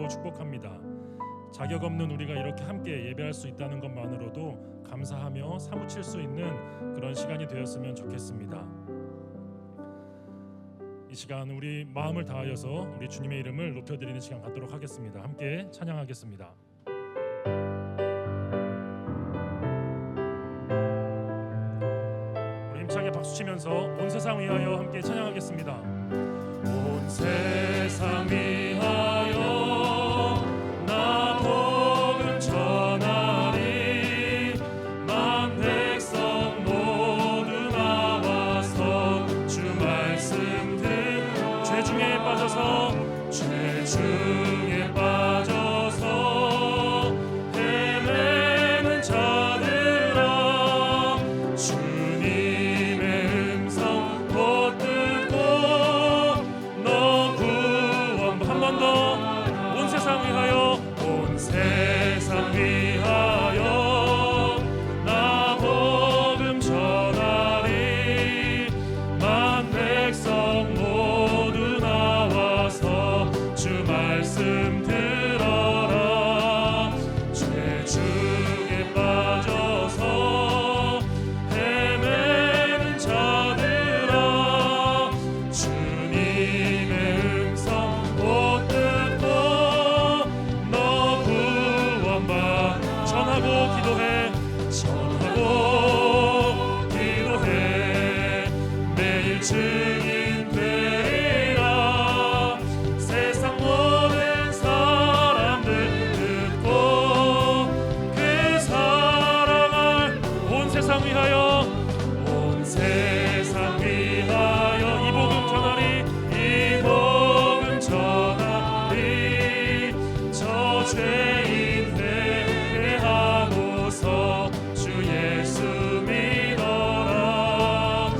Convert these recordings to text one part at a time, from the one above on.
감사하고 축복합니다. 자격 없는 우리가 이렇게 함께 예배할 수 있다는 것만으로도 감사하며 사무칠 수 있는 그런 시간이 되었으면 좋겠습니다. 이 시간 우리 마음을 다하여서 우리 주님의 이름을 높여드리는 시간 갖도록 하겠습니다. 함께 찬양하겠습니다. 우리 힘차게 박수 치면서 온 세상 위하여 함께 찬양하겠습니다. 온 세상 위하여 나 복음 전하리. 만 백성 모두 나와서 주 말씀 듣고 죄 중에 빠져서 헤매는 자들아 주님의 음성 곧 듣고 너 구원. 한 번 더. 온 세상 위하여 온 세상 위하여 나 복음 전하리. 만 백성 모두 나와서 주 말씀 들어라. 죄 중에 빠져서 헤매는 자들아 주님의 음성 곧 듣고 너 구원받. 전하고 기도해. 전하고 기도해. 매일 증인 되리라. 세상 모든 사람들 듣고 그 사랑을 온 세상 위하여 온 세상 위하여 이 복음 전하리. 이 복음 전하리. 저 죄인 회개하고서 주 예수 믿어라.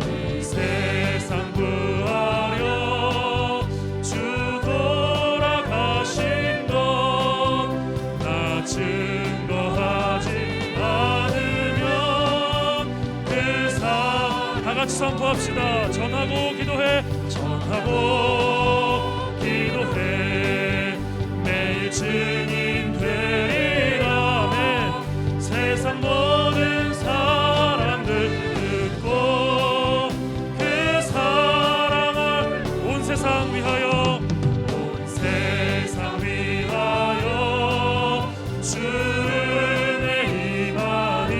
이 세상 구하려 주 돌아가신 것 나 증거하지 않으면 그 사. 다같이 선포합시다. 전하고 기도해. 전하고 기도해. 매일 증인 되리라. 아멘. 세상 모든 사람들 듣고 그 사랑을 온 세상 위하여 온 세상 위하여 주의 임하니.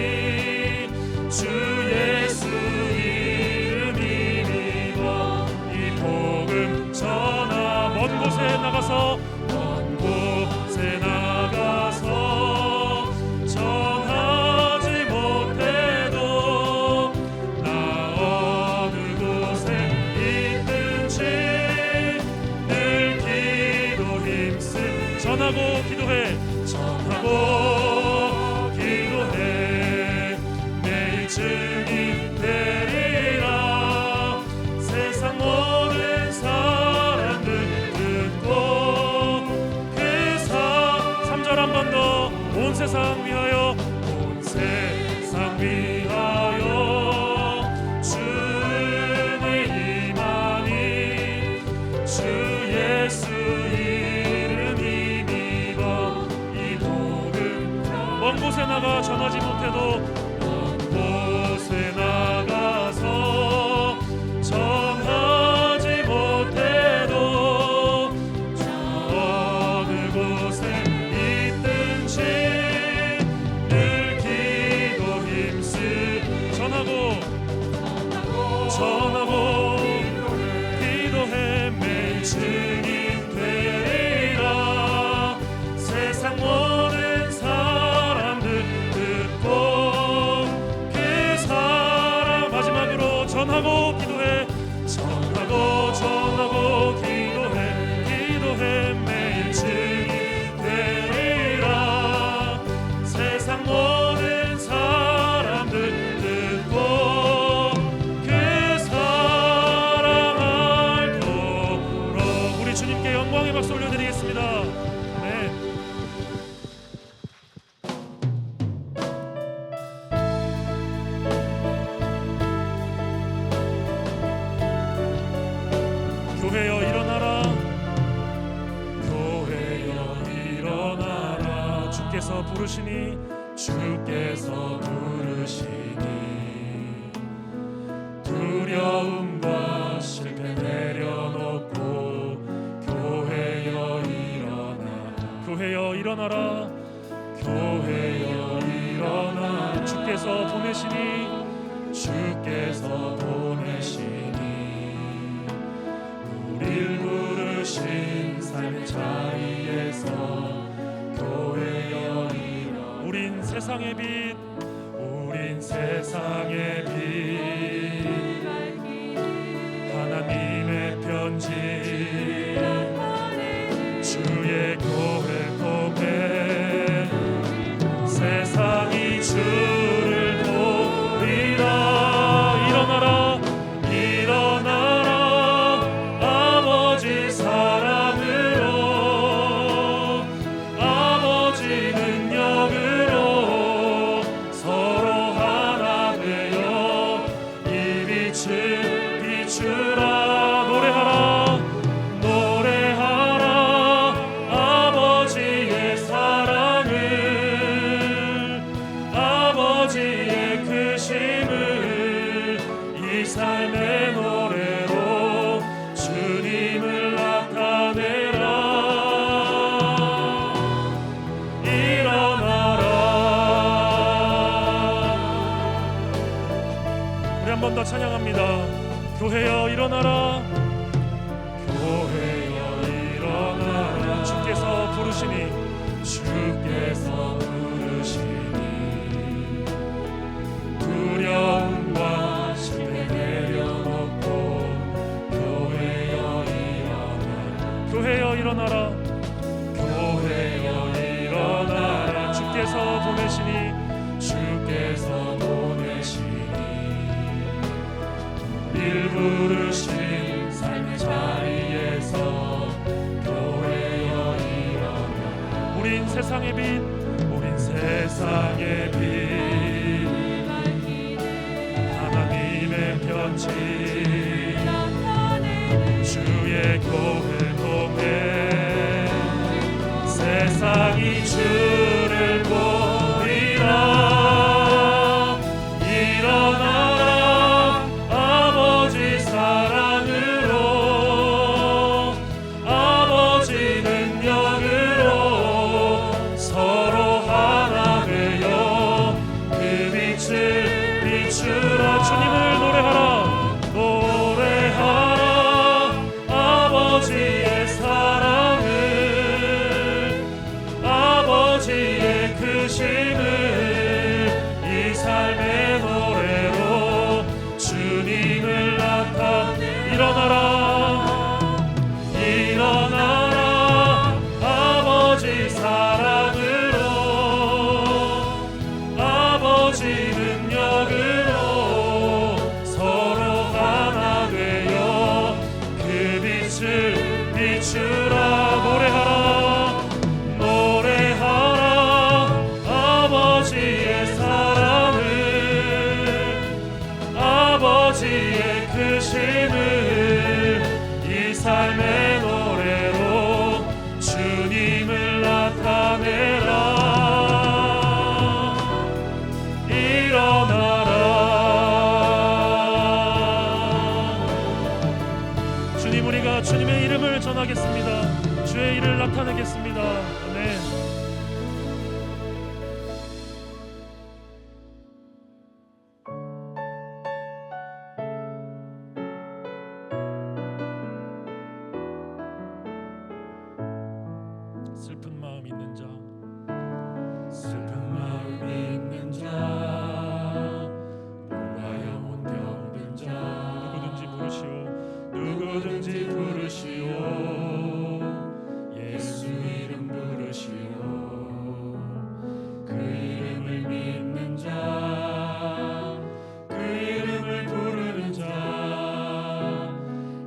주 예수 이름 믿어 이 복음 전하. 먼 곳에 나가서 먼 곳에 나가서 전하지 못해도 나 어느 곳에 있든지 늘 기도 힘쓰. 전하고 기도해. 전하고 기도해. 매일 증인 되리라. 세상 모든 사람들 듣고 그 사. 3절 한 번 더. 온 세상 위하여 온 세상 위하여 주의 임하니. 주 예수 이름 믿어 이 복음. 먼 곳에 나가 전하지 못해도 먼 곳에 나가서 전하지 못해도 어느 곳에 있든지 늘 기도 힘쓰. 전하고 기도해. 매일 증인 되리라. 세상 모든 사람들 듣고 그 사랑. 마지막으로 전하고 기도해. 전하고 기도해. 기도해. 매일 증인 되리라. 세상 모든 사람들 듣고 그 사랑 알도록. 우리 주님께 영광의 박수 올려드리겠습니다. 네. 부르시니 주께서 부르시니 두려움과 실패 내려놓고 교회여 일어나라 교회여 일어나라 교회여 일어나라 주께서 보내시니 우릴 부르신 삶의 자리에서 교회여 일어나라 우린 세상의 빛 우린 세상의 빛 하나님의 편지 주의 교회 통해 세상이 주를 보리라 일어나라 일어나라 아버지 사랑으로 아버지 능력으로 서로 하나 되어 이 빛을 비추라 노래하라 노래하라 아버지의 사랑을 아버지의 크심을 이 삶의 노래로 주님을 나타내라 일어나라 우리 한 번 더 찬양합니다. 교회여 일어나라 교회여 일어나라 주께서 부르시니 주께서 부르시니 두려움과 실패 내려놓고 교회여 일어나라 교회여 일어나라 교회여 일어나라 주께서 보내시니 주께서 보내시니 우릴 부르신 삶의 자리에서 교회여 일어나라 우린 세상의 빛 우린 세상의 빛 하나님의 편지 주의 교회 통해 세상이 주를 보리라 일어나라 아버지 사랑으로 아버지 능력으로 서로 하나 되어 그 빛을 비추라 주님을 노래하라 노래하라 아버지의 사랑을 아버지의 크심을 이 삶의 노래로 주님을 일어나라 일어나라 아버지 사랑으로 아버지 능력으로 서로 하나 되어 그 빛을 비추라 노래하라 노래하라 아버지의 사랑을 아버지의 크심을 이 삶의 노래로 주님을 나타내라 일어나라 주님 우리가 주님의 이름을 전하겠습니다. 주의 일을 나타내겠습니다. 아멘. 슬픈 마음 있는 자 슬픈 마음 있는 자 몸과 영혼 병든 자 누구든지 부르시오 예수 이름 부르시오 그 이름을 믿는 자 그 이름을 부르는 자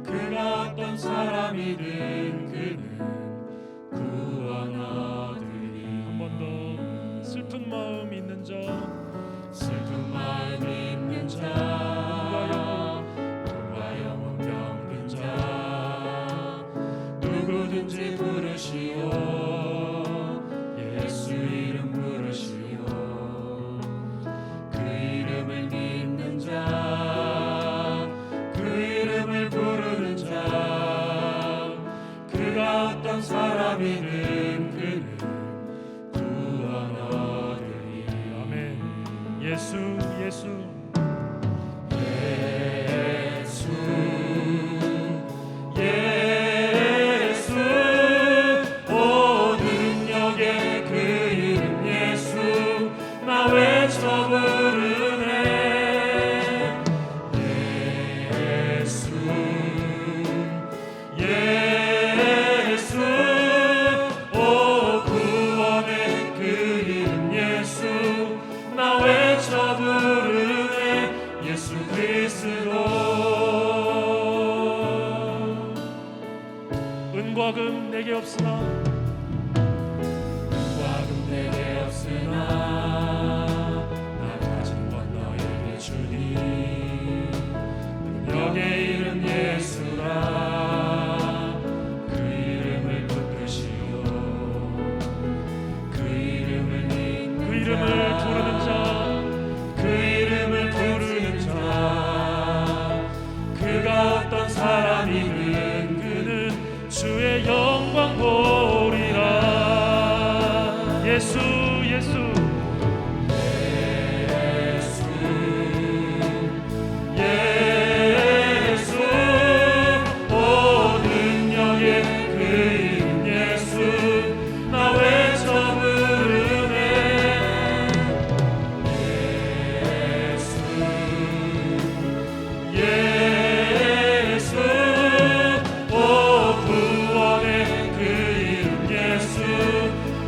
그가 어떤 사람이든 그는 구원 얻으리 한 번 더 슬픈 마음 있는 자 슬픈 마음 있는 자 몸과 영혼 병든 자 누구든지 부르시오 예수 이름 부르시오 사람이 된 그는 구원 얻으리. 아멘. 예수 예수 예수 예수 오 능력의 그 이름 예수 나 외쳐 부르네. 예수 예수 오 구원의 그 이름 예수 나 외쳐 부르네. 예수 그리스도. 은과 금 내게 없으나 은과금 내게 없으나 나 가진 것 너에게 주니. 능력의 이름 예수라 그 이름을 붙드시오. 그 이름을 믿는 그 이름을 부르는 자 그 이름을 부르는 자 그가 어떤 사람이든 그는 주의 영광 보리라. 예수 예수 예수 예수 오 능력의 그 이름 예수 나 외쳐 부르네. 예수 예수 오 구원의 그 이름 예수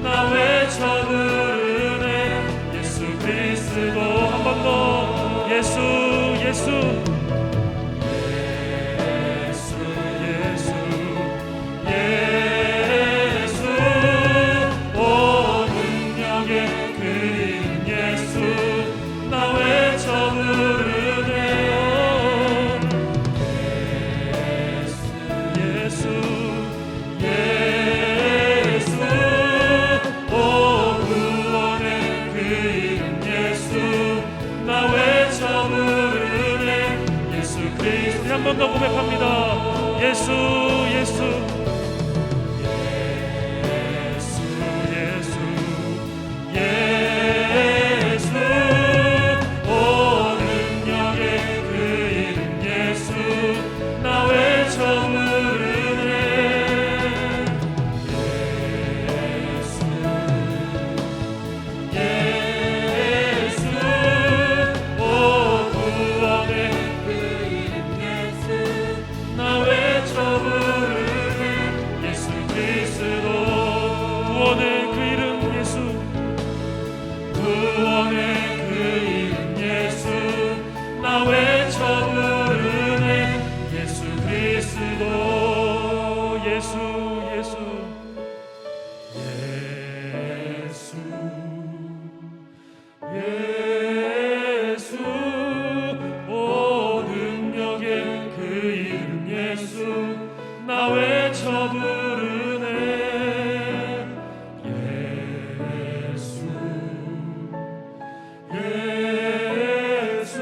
나 외쳐 부르네. 예수 그리스도. 한 번 더 예수 예수 예수 예수 예수 오 능력의 그 이름 예수 나 외쳐 부르네. 예수 예수 오 구원의 그 이름 예수 나 외쳐 부르네. 예수 그리스도. 한 번 더 고백합니다. 예수 예수 예수 예수 예수 오 능력의 그 이름 예수 나 외쳐 부르네. 예수 예수 오 구원의 그 이름 예수 나 외쳐 부르네. 예수 그리스도. 구원의 그 이름 예수 구원의 그 이름 예수 나 외쳐 부르네. 예수 그리스도. 예수 예수 예수 예수 오 능력의 그 이름 예수 나 외쳐 부르네. 예수 예수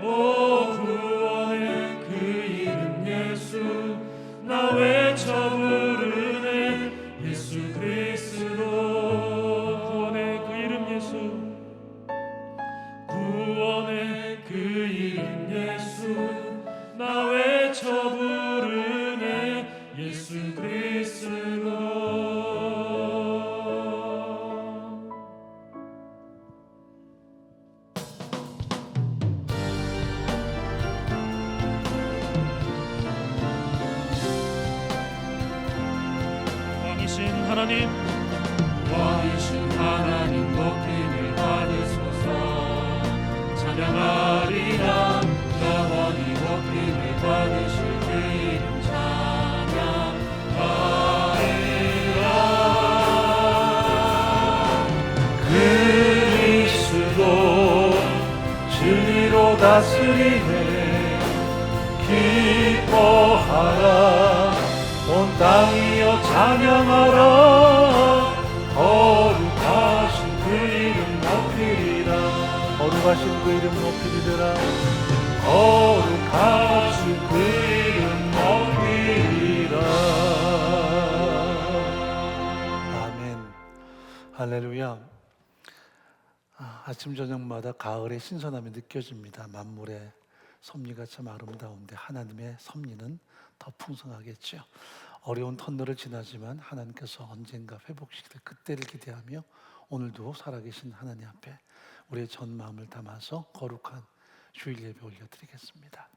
오 구원의 그 이름 예수 나 외쳐 부르네. 예수 그리스도. 구원의 그 이름 예수 구원의 그 이름 예수 나 외쳐 부르네. 예수 그리스도. 왕이신 하나님 왕이신 하나님 높임을 받으소서. 찬양하리라 영원히 높임을 받으실 그 이름 찬양하리라. 그리스도 진리로 다스리네. 기뻐하라 온 땅이여 찬양하라. 거룩하신 그 이름 높이리라. 거룩하신 그 이름 높이리라. 거룩하신 그 이름 높이리라. 할렐루야. 아침 저녁마다 가을의 신선함이 느껴집니다. 만물의 섭리가 참 아름다운데 하나님의 섭리는 더 풍성하겠죠. 어려운 터널을 지나지만 하나님께서 언젠가 회복시킬 그때를 기대하며 오늘도 살아계신 하나님 앞에 우리의 전 마음을 담아서 거룩한 주일 예배 올려드리겠습니다.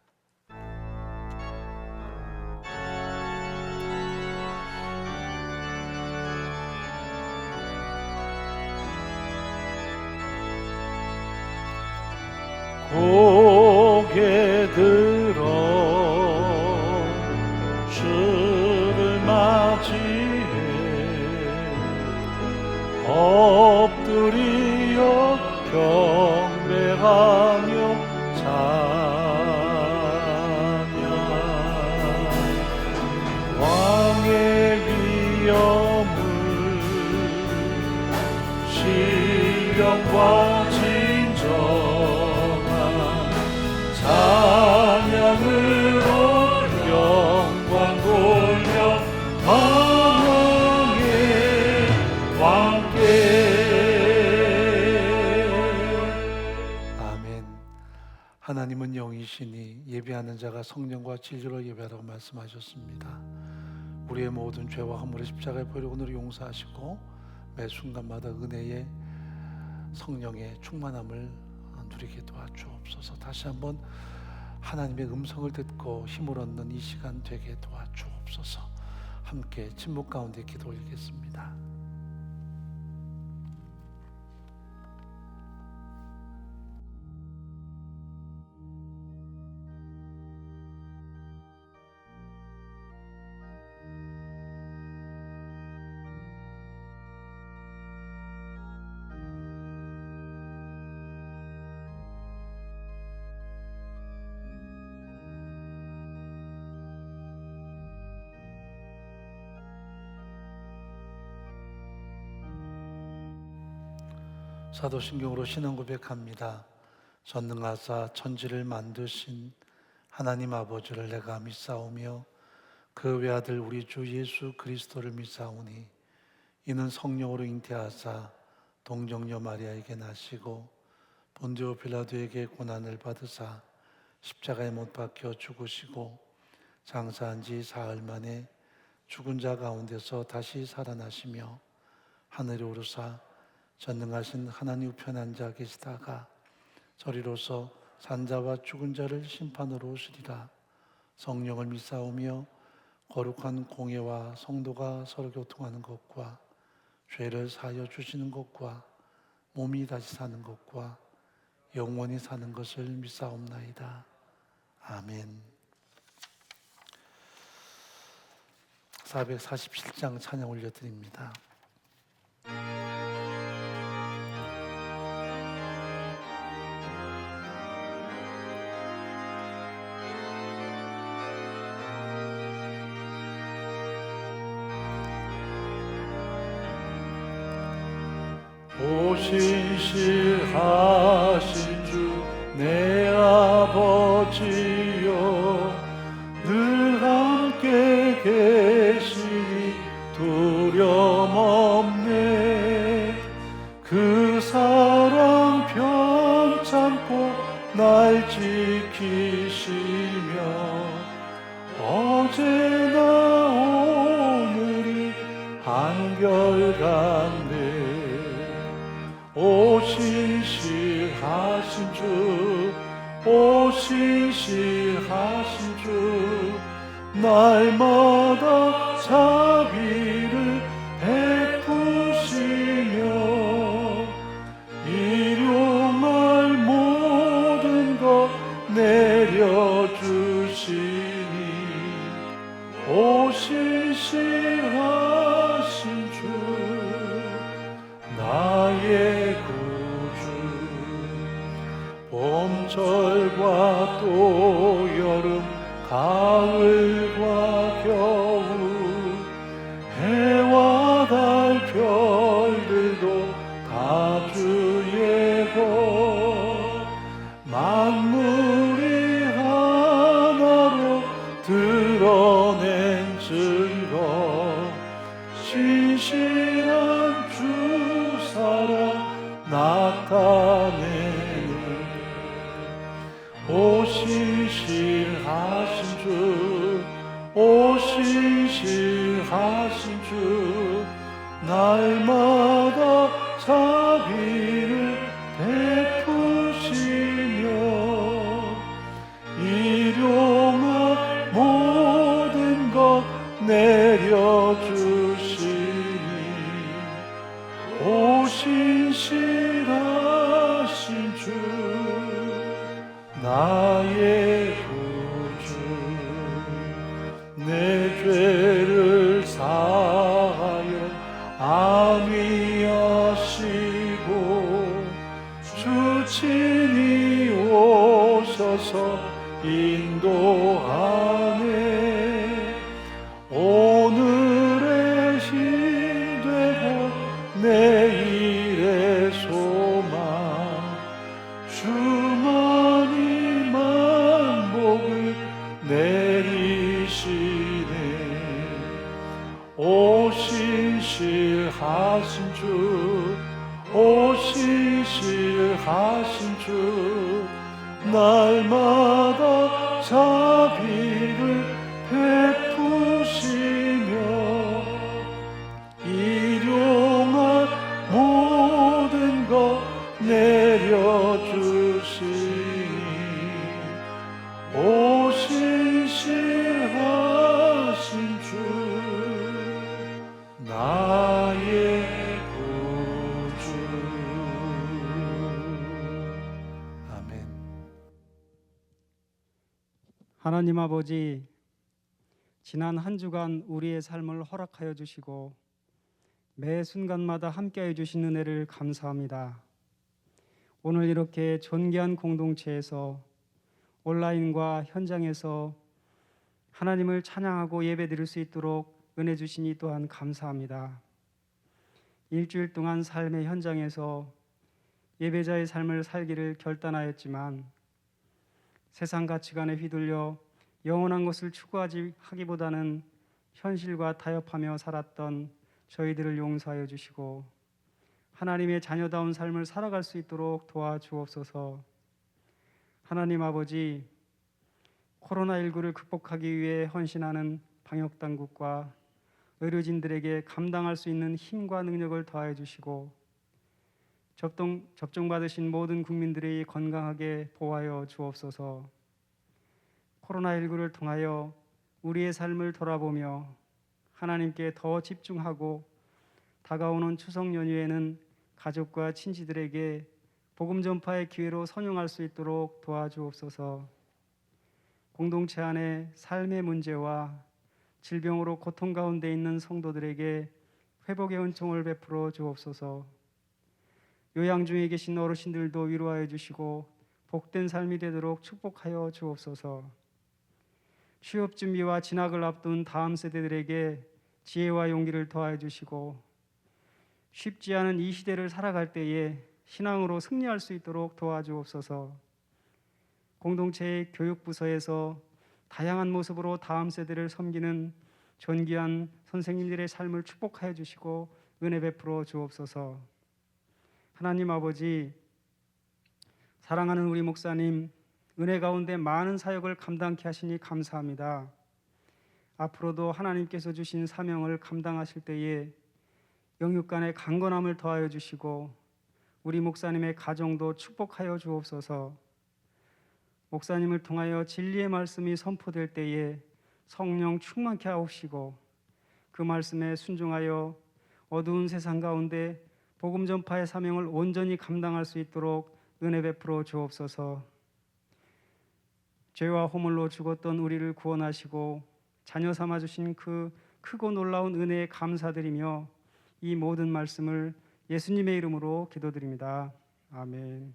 고개 들어 주를 맞이해 엎드리어 경배하며 찬양 왕의 위엄을 신령과 진정 찬양으로 영광 돌려 만왕의 왕께 아멘. 하나님은 영이시니 예배하는 자가 성령과 진리로 예배하라고 말씀하셨습니다. 우리의 모든 죄와 허물의 십자가의 보혈로 용서하시고 매 순간마다 은혜의 성령의 충만함을 누리게 도와주옵소서. 다시 한번 하나님의 음성을 듣고 힘을 얻는 이 시간 되게 도와주옵소서. 함께 침묵 가운데 기도 올리겠습니다. 사도신경으로 신앙 고백합니다. 전능하사 천지를 만드신 하나님 아버지를 내가 믿사오며 그 외아들 우리 주 예수 그리스도를 믿사오니 이는 성령으로 잉태하사 동정녀 마리아에게 나시고 본디오 빌라도에게 고난을 받으사 십자가에 못 박혀 죽으시고 장사한 지 사흘 만에 죽은 자 가운데서 다시 살아나시며 하늘에 오르사 전능하신 하나님 우편 앉아 계시다가 저리로서 산자와 죽은 자를 심판으로 오시리라. 성령을 믿사오며 거룩한 공예와 성도가 서로 교통하는 것과 죄를 사하여 주시는 것과 몸이 다시 사는 것과 영원히 사는 것을 믿사옵나이다. 아멘. 447장 찬양 올려드립니다. 오신실하신 주 내 아버지여 늘 함께 계시니 두려움 없네. 그 사랑 편찮고 날 지키시며 어제나 오늘이 한결같네. 오신실하신 주, 오신실하신 주, 날마다 자비를 베푸시며 일용할 모든 것 내려주시니 오신실하신 주 나의 구주. 봄철과 또 여름 가을과 겨울 해와 달 별들도 다 주의 것. 만물이 하나로 드러낸 증거 신실한 주 오신실하신 주, 오신실하신 주, 날마다 자비를 베푸시며 일용할 모든 것 내려주시니 오신실하신 주, 나의 구주, 내 죄를 사하여 안위하시고 주 친히 오셔서 인도하네. 오늘의 힘 되고 내일의 소망, 주만이 만복을 내리시네. 오신실하신 주, 오신실하신 주, 날마다 자비를 베푸시며 일용할 모든 것 내려주시니 오신실하신 주, 나의 구주. 아멘. 하나님 아버지, 지난 한 주간 우리의 삶을 허락하여 주시고 매 순간마다 함께해 주신 은혜를 감사합니다. 오늘 이렇게 존귀한 공동체에서 온라인과 현장에서 하나님을 찬양하고 예배드릴 수 있도록 은혜 주시니 또한 감사합니다. 일주일 동안 삶의 현장에서 예배자의 삶을 살기를 결단하였지만 세상 가치관에 휘둘려 영원한 것을 추구하기보다는 현실과 타협하며 살았던 저희들을 용서하여 주시고 하나님의 자녀다운 삶을 살아갈 수 있도록 도와주옵소서. 하나님 아버지, 코로나19를 극복하기 위해 헌신하는 방역당국과 의료진들에게 감당할 수 있는 힘과 능력을 더하여 주시고 접종받으신 모든 국민들이 건강하게 보호하여 주옵소서. 코로나19를 통하여 우리의 삶을 돌아보며 하나님께 더 집중하고 다가오는 추석 연휴에는 가족과 친지들에게 복음 전파의 기회로 선용할 수 있도록 도와주옵소서. 공동체 안에 삶의 문제와 질병으로 고통 가운데 있는 성도들에게 회복의 은총을 베풀어 주옵소서. 요양 중에 계신 어르신들도 위로하여 주시고 복된 삶이 되도록 축복하여 주옵소서. 취업 준비와 진학을 앞둔 다음 세대들에게 지혜와 용기를 더하여 주시고 쉽지 않은 이 시대를 살아갈 때에 신앙으로 승리할 수 있도록 도와주옵소서. 공동체의 교육부서에서 다양한 모습으로 다음 세대를 섬기는 존귀한 선생님들의 삶을 축복하여 주시고 은혜 베풀어 주옵소서. 하나님 아버지, 사랑하는 우리 목사님, 은혜 가운데 많은 사역을 감당케 하시니 감사합니다. 앞으로도 하나님께서 주신 사명을 감당하실 때에 영육간의 강건함을 더하여 주시고 우리 목사님의 가정도 축복하여 주옵소서. 목사님을 통하여 진리의 말씀이 선포될 때에 성령 충만케 하옵시고 그 말씀에 순종하여 어두운 세상 가운데 복음 전파의 사명을 온전히 감당할 수 있도록 은혜 베풀어 주옵소서. 죄와 허물로 죽었던 우리를 구원하시고 자녀 삼아 주신 그 크고 놀라운 은혜에 감사드리며 이 모든 말씀을 예수님의 이름으로 기도드립니다. 아멘.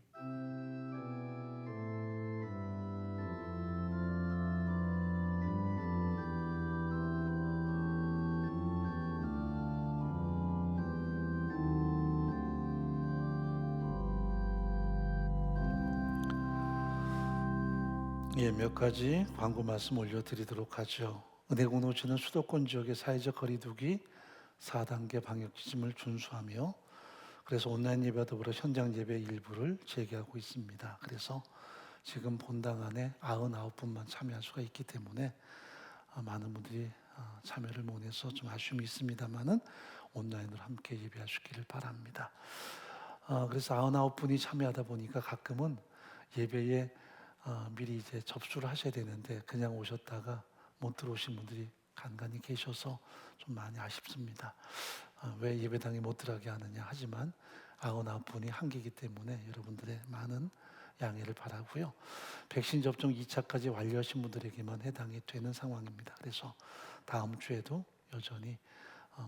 예, 몇 가지 광고 말씀 올려드리도록 하죠. 은혜공동체는 수도권 지역의 사회적 거리두기 4단계 방역 지침을 준수하며 그래서 온라인 예배와 더불어 현장 예배 일부를 재개하고 있습니다. 그래서 지금 본당 안에 99분만 참여할 수가 있기 때문에 많은 분들이 참여를 못해서 좀 아쉬움이 있습니다만은 온라인으로 함께 예배하시기를 바랍니다. 그래서 99분이 참여하다 보니까 가끔은 예배에 미리 이제 접수를 하셔야 되는데 그냥 오셨다가 못 들어오신 분들이 간간히 계셔서 좀 많이 아쉽습니다. 왜 예배당에 못 들어가게 하느냐 하지만 99분이 한계이기 때문에 여러분들의 많은 양해를 바라고요. 백신 접종 2차까지 완료하신 분들에게만 해당이 되는 상황입니다. 그래서 다음 주에도 여전히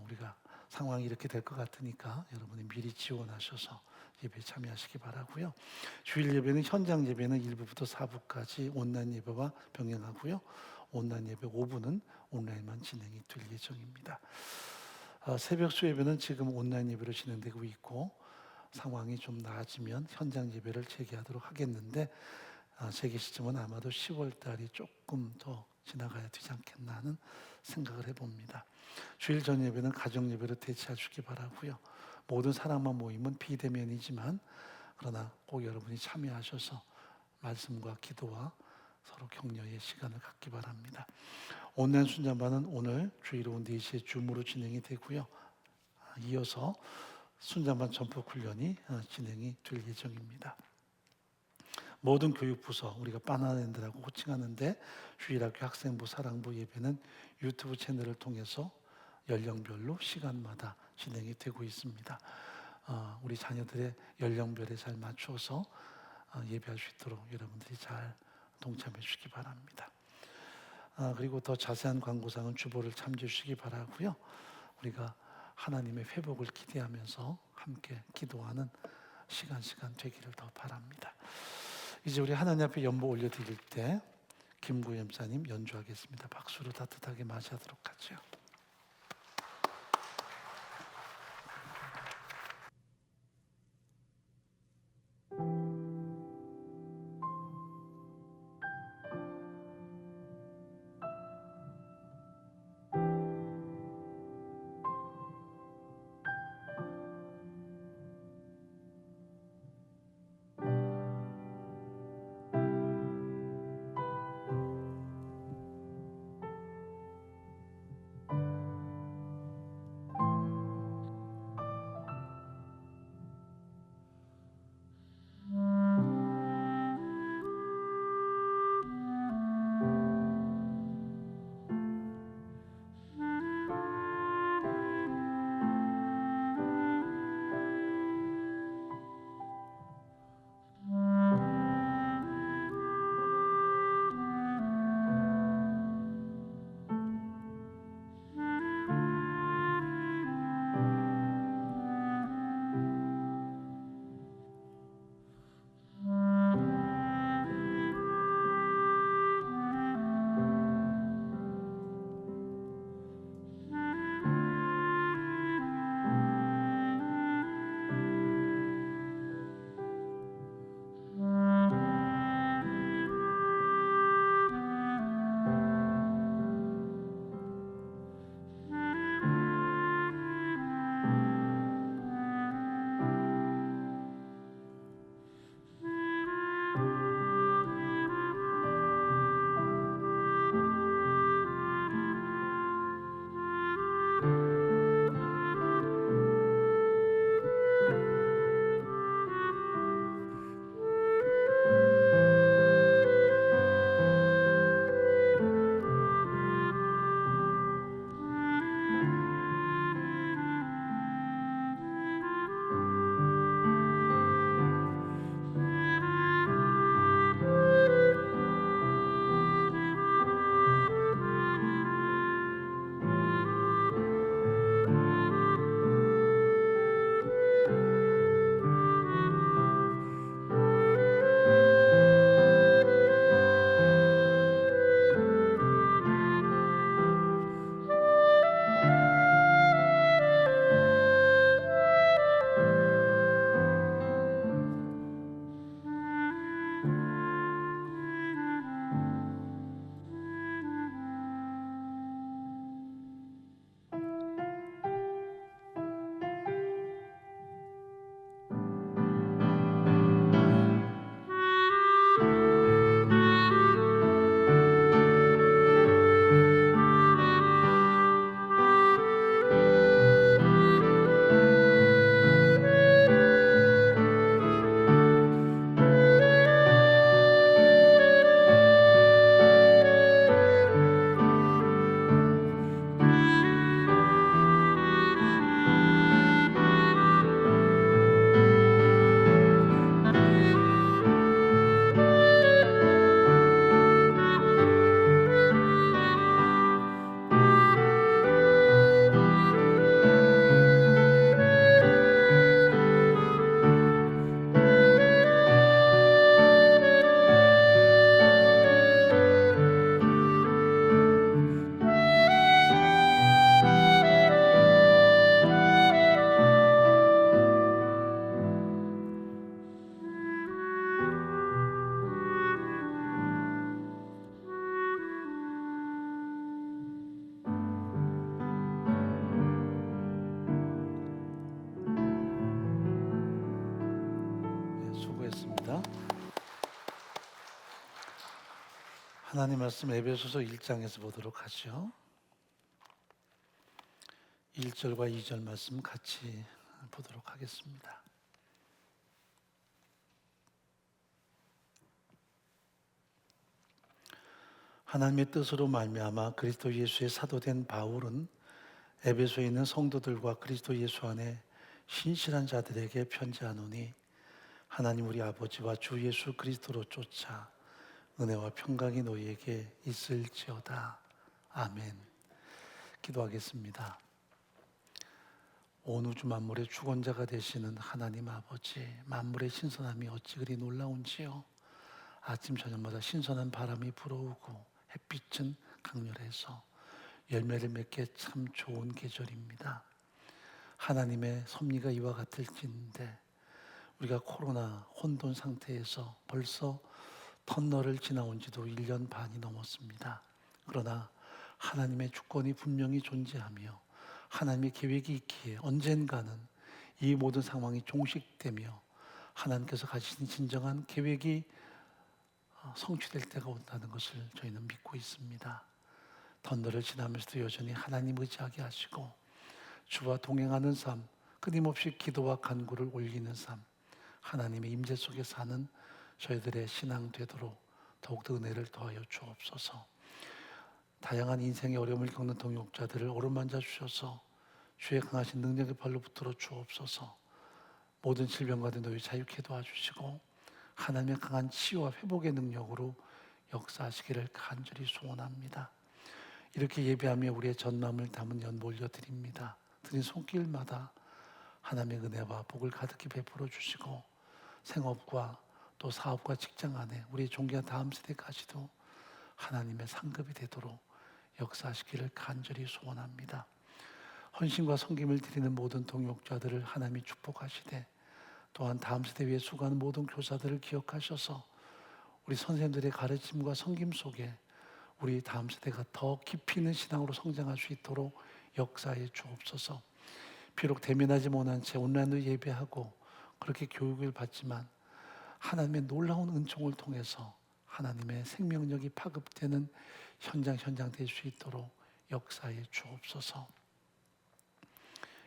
우리가 상황이 이렇게 될 것 같으니까 여러분이 미리 지원하셔서 예배에 참여하시기 바라고요. 주일 예배는 현장 예배는 1부부터 4부까지 온라인 예배와 병행하고요. 온라인 예배 5부는 온라인만 진행이 될 예정입니다. 새벽 수예배는 지금 온라인 예배로 진행되고 있고 상황이 좀 나아지면 현장 예배를 재개하도록 하겠는데 재개 시점은 아마도 10월 달이 조금 더 지나가야 되지 않겠나 하는 생각을 해봅니다. 주일 전 예배는 가정 예배로 대체하시기 바라고요. 모든 사람만 모이면 비대면이지만 그러나 꼭 여러분이 참여하셔서 말씀과 기도와 서로 격려의 시간을 갖기 바랍니다. 온라인 순장반은 오늘 주일 오후 4시에 줌으로 진행이 되고요. 이어서 순장반 전폭 훈련이 진행이 될 예정입니다. 모든 교육부서 우리가 바나나랜드라고 호칭하는데 주일학교 학생부 사랑부 예배는 유튜브 채널을 통해서 연령별로 시간마다 진행이 되고 있습니다. 우리 자녀들의 연령별에 잘 맞춰서 예배할 수 있도록 여러분들이 잘 동참해 주시기 바랍니다. 그리고 더 자세한 광고사항은 주보를 참조해 주시기 바라고요. 우리가 하나님의 회복을 기대하면서 함께 기도하는 시간 되기를 더 바랍니다. 이제 우리 하나님 앞에 연보 올려드릴 때 김구현 목사님 연주하겠습니다. 박수로 따뜻하게 맞이하도록 하죠. 하나님 말씀 에베소서 1장에서 보도록 하죠. 1절과 2절 말씀 같이 보도록 하겠습니다. 하나님의 뜻으로 말미암아 그리스도 예수의 사도된 바울은 에베소에 있는 성도들과 그리스도 예수 안에 신실한 자들에게 편지하노니 하나님 우리 아버지와 주 예수 그리스도로 쫓아 은혜와 평강이 너희에게 있을지어다. 아멘. 기도하겠습니다. 온 우주 만물의 주권자가 되시는 하나님 아버지, 만물의 신선함이 어찌 그리 놀라운지요. 아침 저녁마다 신선한 바람이 불어오고 햇빛은 강렬해서 열매를 맺기에 참 좋은 계절입니다. 하나님의 섭리가 이와 같을진데 우리가 코로나 혼돈 상태에서 벌써 터널을 지나온 지도 1년 반이 넘었습니다. 그러나 하나님의 주권이 분명히 존재하며 하나님의 계획이 있기에 언젠가는 이 모든 상황이 종식되며 하나님께서 가지신 진정한 계획이 성취될 때가 온다는 것을 저희는 믿고 있습니다. 터널을 지나면서도 여전히 하나님 의지하게 하시고 주와 동행하는 삶, 끊임없이 기도와 간구를 올리는 삶, 하나님의 임재 속에 사는 저희들의 신앙 되도록 더욱더 은혜를 더하여 주옵소서. 다양한 인생의 어려움을 겪는 동역자들을 어루만져 주셔서 주의 강하신 능력의 발로 붙들어 주옵소서. 모든 질병과 너희 자유케 도와주시고 하나님의 강한 치유와 회복의 능력으로 역사하시기를 간절히 소원합니다. 이렇게 예배하며 우리의 전마음을 담은 연보 올려드립니다. 드린 손길마다 하나님의 은혜와 복을 가득히 베풀어 주시고 생업과 또 사업과 직장 안에 우리의 존귀한 다음 세대까지도 하나님의 상급이 되도록 역사하시기를 간절히 소원합니다. 헌신과 섬김을 드리는 모든 동역자들을 하나님이 축복하시되 또한 다음 세대 위에 수고하는 모든 교사들을 기억하셔서 우리 선생님들의 가르침과 섬김 속에 우리 다음 세대가 더 깊이 있는 신앙으로 성장할 수 있도록 역사해 주옵소서. 비록 대면하지 못한 채 온라인으로 예배하고 그렇게 교육을 받지만 하나님의 놀라운 은총을 통해서 하나님의 생명력이 파급되는 현장 될 수 있도록 역사해 주옵소서.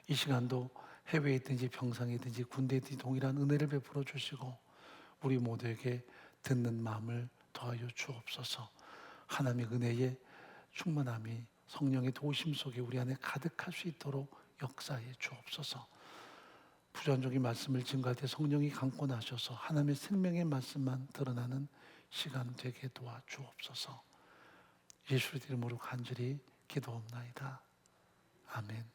이 시간도 해외에 있든지 병상이든지 군대에 있든지 동일한 은혜를 베풀어 주시고 우리 모두에게 듣는 마음을 더하여 주옵소서. 하나님의 은혜의 충만함이 성령의 도우심 속에 우리 안에 가득할 수 있도록 역사해 주옵소서. 부전적인 말씀을 증거할 때 성령이 강권하셔서 하나님의 생명의 말씀만 드러나는 시간 되게 도와주옵소서. 예수의 이름으로 간절히 기도옵나이다. 아멘.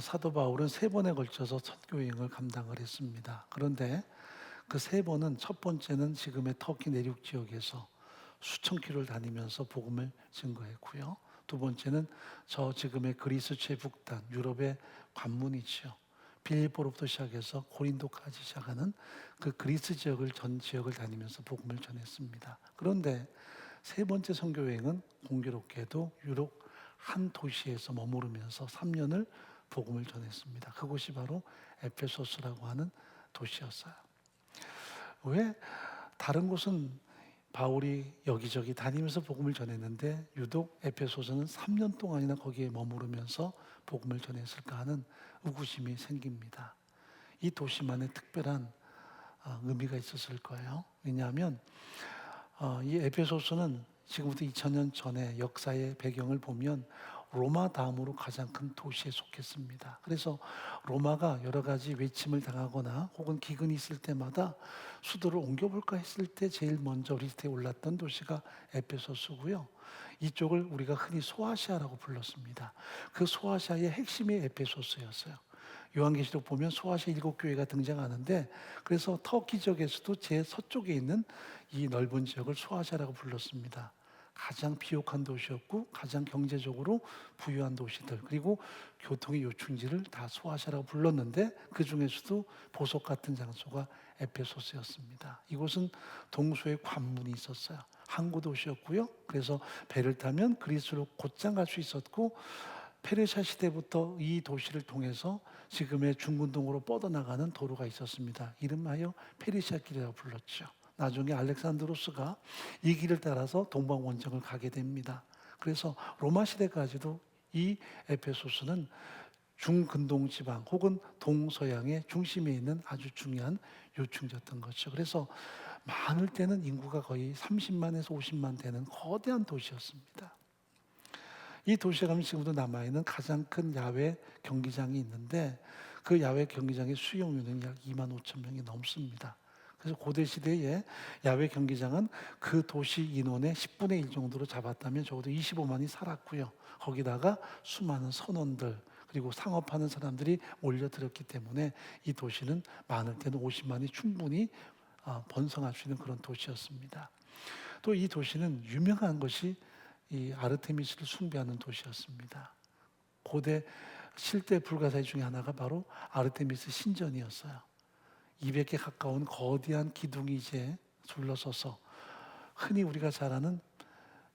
사도 바울은 3번에 걸쳐서 선교 여행을 감당을 했습니다. 그런데 그 3번은 첫 번째는 지금의 터키 내륙 지역에서 수천 킬로를 다니면서 복음을 증거했고요. 두 번째는 저 지금의 그리스 최북단 유럽의 관문이지요. 빌립보로부터 시작해서 고린도까지 시작하는 그 그리스 지역을 전 지역을 다니면서 복음을 전했습니다. 그런데 세 번째 선교 여행은 공교롭게도 유럽 한 도시에서 머무르면서 3년을 복음을 전했습니다. 그곳이 바로 에페소스라고 하는 도시였어요. 왜 다른 곳은 바울이 여기저기 다니면서 복음을 전했는데 유독 에페소서는 3년 동안이나 거기에 머무르면서 복음을 전했을까 하는 의구심이 생깁니다. 이 도시만의 특별한 의미가 있었을 거예요. 왜냐하면 이 에페소서는 지금부터 2000년 전에 역사의 배경을 보면 로마 다음으로 가장 큰 도시에 속했습니다. 그래서 로마가 여러 가지 외침을 당하거나 혹은 기근이 있을 때마다 수도를 옮겨볼까 했을 때 제일 먼저 리스트에 올랐던 도시가 에페소스고요. 이쪽을 우리가 흔히 소아시아라고 불렀습니다. 그 소아시아의 핵심이 에페소스였어요. 요한계시록 보면 소아시아 7교회가 등장하는데 그래서 터키 지역에서도 제 서쪽에 있는 이 넓은 지역을 소아시아라고 불렀습니다. 가장 비옥한 도시였고 가장 경제적으로 부유한 도시들 그리고 교통의 요충지를 다 소아시아라고 불렀는데 그 중에서도 보석 같은 장소가 에페소스였습니다. 이곳은 동서의 관문이 있었어요. 항구 도시였고요. 그래서 배를 타면 그리스로 곧장 갈 수 있었고 페르시아 시대부터 이 도시를 통해서 지금의 중근동으로 뻗어나가는 도로가 있었습니다. 이름하여 페르시아 길이라고 불렀죠. 나중에 알렉산드로스가 이 길을 따라서 동방 원정을 가게 됩니다. 그래서 로마 시대까지도 이 에페소스는 중근동 지방 혹은 동서양의 중심에 있는 아주 중요한 요충지였던 거죠. 그래서 많을 때는 인구가 거의 30만에서 50만 되는 거대한 도시였습니다. 이 도시에 가면 지금도 남아있는 가장 큰 야외 경기장이 있는데 그 야외 경기장의 수용료는 약 2만 5천 명이 넘습니다. 그래서 고대 시대에 야외 경기장은 그 도시 인원의 10분의 1 정도로 잡았다면 적어도 25만이 살았고요. 거기다가 수많은 선원들 그리고 상업하는 사람들이 몰려들었기 때문에 이 도시는 많을 때는 50만이 충분히 번성할 수 있는 그런 도시였습니다. 또 이 도시는 유명한 것이 이 아르테미스를 숭배하는 도시였습니다. 고대 실대 불가사의 중에 하나가 바로 아르테미스 신전이었어요. 200개 가까운 거대한 기둥이 이제 둘러서서 흔히 우리가 잘 아는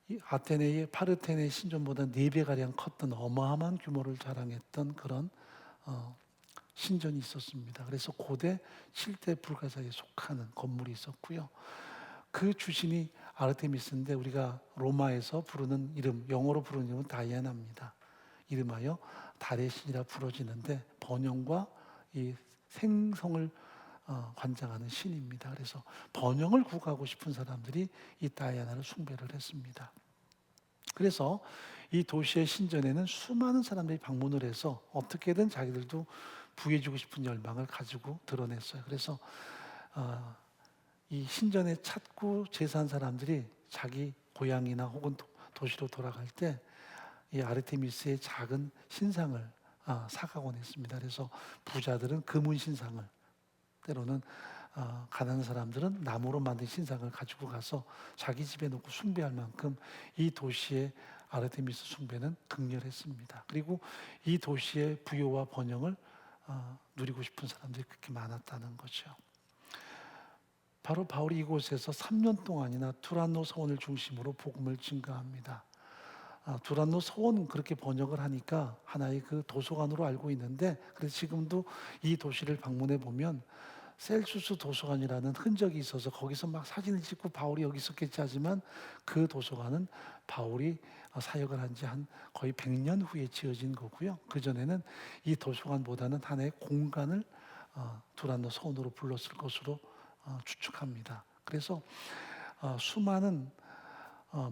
이 아테네의 파르테네 신전보다 4배가량 컸던 어마어마한 규모를 자랑했던 그런 신전이 있었습니다. 그래서 고대 7대 불가사에 속하는 건물이 있었고요. 그 주신이 아르테미스인데 우리가 로마에서 부르는 이름, 영어로 부르는 이름은 다이아나입니다. 이름하여 달의 신이라 부르지는데 번영과 이 생성을 관장하는 신입니다. 그래서 번영을 구가하고 싶은 사람들이 이 다이아나를 숭배를 했습니다. 그래서 이 도시의 신전에는 수많은 사람들이 방문을 해서 어떻게든 자기들도 부해주고 싶은 열망을 가지고 드러냈어요. 그래서 이 신전에 찾고 제사한 사람들이 자기 고향이나 혹은 도시로 돌아갈 때 이 아르테미스의 작은 신상을 사가곤 했습니다. 그래서 부자들은 금은 신상을, 때로는 가난한 사람들은 나무로 만든 신상을 가지고 가서 자기 집에 놓고 숭배할 만큼 이 도시의 아르테미스 숭배는 극렬했습니다. 그리고 이 도시의 부요와 번영을 누리고 싶은 사람들이 그렇게 많았다는 거죠. 바로 바울이 이곳에서 3년 동안이나 두란노 서원을 중심으로 복음을 증거합니다. 두란노 서원 그렇게 번역을 하니까 하나의 그 도서관으로 알고 있는데 그래서 지금도 이 도시를 방문해 보면 셀수스 도서관이라는 흔적이 있어서 거기서 막 사진을 찍고 바울이 여기 있었겠지 하지만 그 도서관은 바울이 사역을 한 지 한 거의 100년 후에 지어진 거고요. 그전에는 이 도서관보다는 하나의 공간을 두란노 서원으로 불렀을 것으로 추측합니다. 그래서 수많은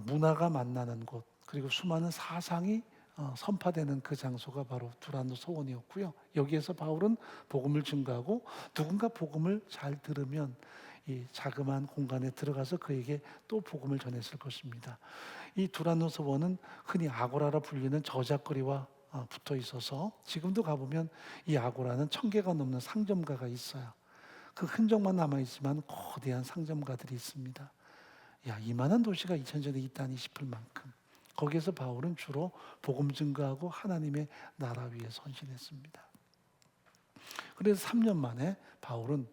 문화가 만나는 곳 그리고 수많은 사상이 선파되는 그 장소가 바로 두란노 서원이었고요. 여기에서 바울은 복음을 증거하고 누군가 복음을 잘 들으면 이 자그마한 공간에 들어가서 그에게 또 복음을 전했을 것입니다. 이 두란노 서원은 흔히 아고라라 불리는 저작거리와 붙어 있어서 지금도 가보면 이 아고라는 1000개가 넘는 상점가가 있어요. 그 흔적만 남아있지만 거대한 상점가들이 있습니다. 야, 이만한 도시가 2000년에 있다니 싶을 만큼 거기에서 바울은 주로 복음 증거하고 하나님의 나라 위에 헌신했습니다. 그래서 3년 만에 바울은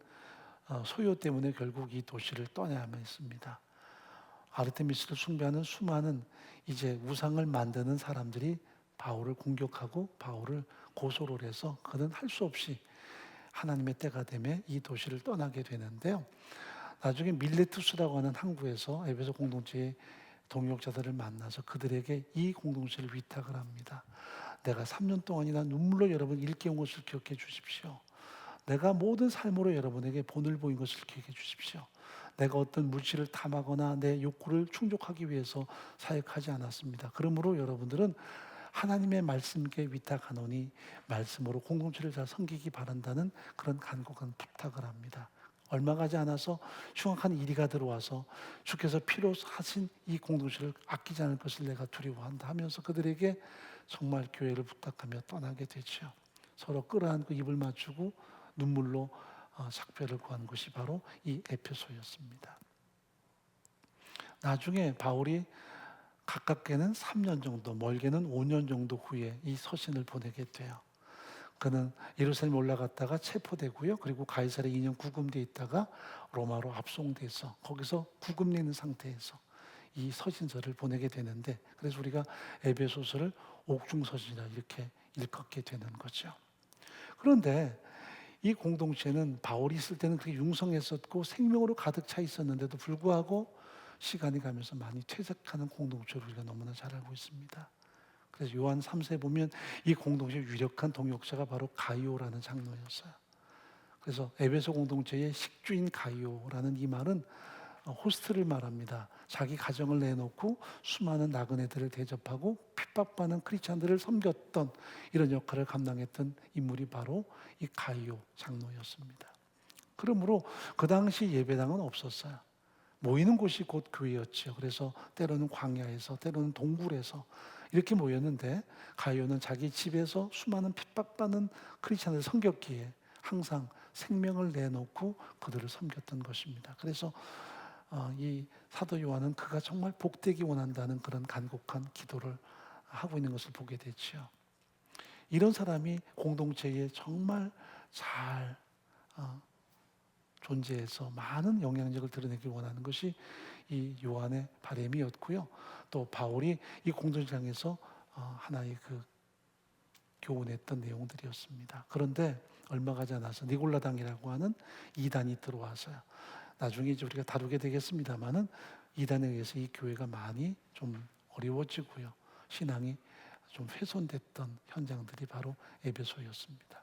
소요 때문에 결국 이 도시를 떠나야만 했습니다. 아르테미스를 숭배하는 수많은 이제 우상을 만드는 사람들이 바울을 공격하고 바울을 고소를 해서 그는 할 수 없이 하나님의 때가 되면 이 도시를 떠나게 되는데요. 나중에 밀레투스라고 하는 항구에서 에베소 공동체의 동역자들을 만나서 그들에게 이 공동체를 위탁을 합니다. 내가 3년 동안이나 눈물로 여러분 일깨운 것을 기억해 주십시오. 내가 모든 삶으로 여러분에게 본을 보인 것을 기억해 주십시오. 내가 어떤 물질을 탐하거나 내 욕구를 충족하기 위해서 사역하지 않았습니다. 그러므로 여러분들은 하나님의 말씀께 위탁하노니 말씀으로 공동체를 잘 섬기기 바란다는 그런 간곡한 부탁을 합니다. 얼마 가지 않아서 흉악한 이리가 들어와서 주께서 필요하신 이 공동체를 아끼지 않을 것을 내가 두려워한다 하면서 그들에게 정말 교회를 부탁하며 떠나게 되죠. 서로 끌어안고 입을 맞추고 눈물로 작별을 구한 것이 바로 이 에페소였습니다. 나중에 바울이 가깝게는 3년 정도, 멀게는 5년 정도 후에 이 서신을 보내게 돼요. 그는 예루살렘에 올라갔다가 체포되고요. 그리고 가이사랴에 2년 구금돼 있다가 로마로 압송돼서 거기서 구금돼 있는 상태에서 이 서신서를 보내게 되는데 그래서 우리가 에베소서를 옥중서신이라 이렇게 일컫게 되는 거죠. 그런데 이 공동체는 바울이 있을 때는 그렇게 융성했었고 생명으로 가득 차 있었는데도 불구하고 시간이 가면서 많이 퇴색하는 공동체를 우리가 너무나 잘 알고 있습니다. 그래서 요한 3세에 보면 이 공동체의 유력한 동역자가 바로 가이오라는 장로였어요. 그래서 에베소 공동체의 식주인 가이오라는 이 말은 호스트를 말합니다. 자기 가정을 내놓고 수많은 나그네들을 대접하고 핍박받는 크리스찬들을 섬겼던 이런 역할을 감당했던 인물이 바로 이 가이오 장로였습니다. 그러므로 그 당시 예배당은 없었어요. 모이는 곳이 곧 교회였죠. 그래서 때로는 광야에서 때로는 동굴에서 이렇게 모였는데 가이오는 자기 집에서 수많은 핍박받는 크리스찬들을 섬겼기에 항상 생명을 내놓고 그들을 섬겼던 것입니다. 그래서 이 사도 요한은 그가 정말 복되기 원한다는 그런 간곡한 기도를 하고 있는 것을 보게 되죠. 이런 사람이 공동체에 정말 잘 존재해서 많은 영향력을 드러내길 원하는 것이 이 요한의 바람이었고요. 또 바울이 이 공동장에서 하나의 그 교훈했던 내용들이었습니다. 그런데 얼마 가지 않아서 니골라당이라고 하는 이단이 들어와서요. 나중에 이제 우리가 다루게 되겠습니다만은 이단에 의해서 이 교회가 많이 좀 어려워지고요. 신앙이 좀 훼손됐던 현장들이 바로 에베소였습니다.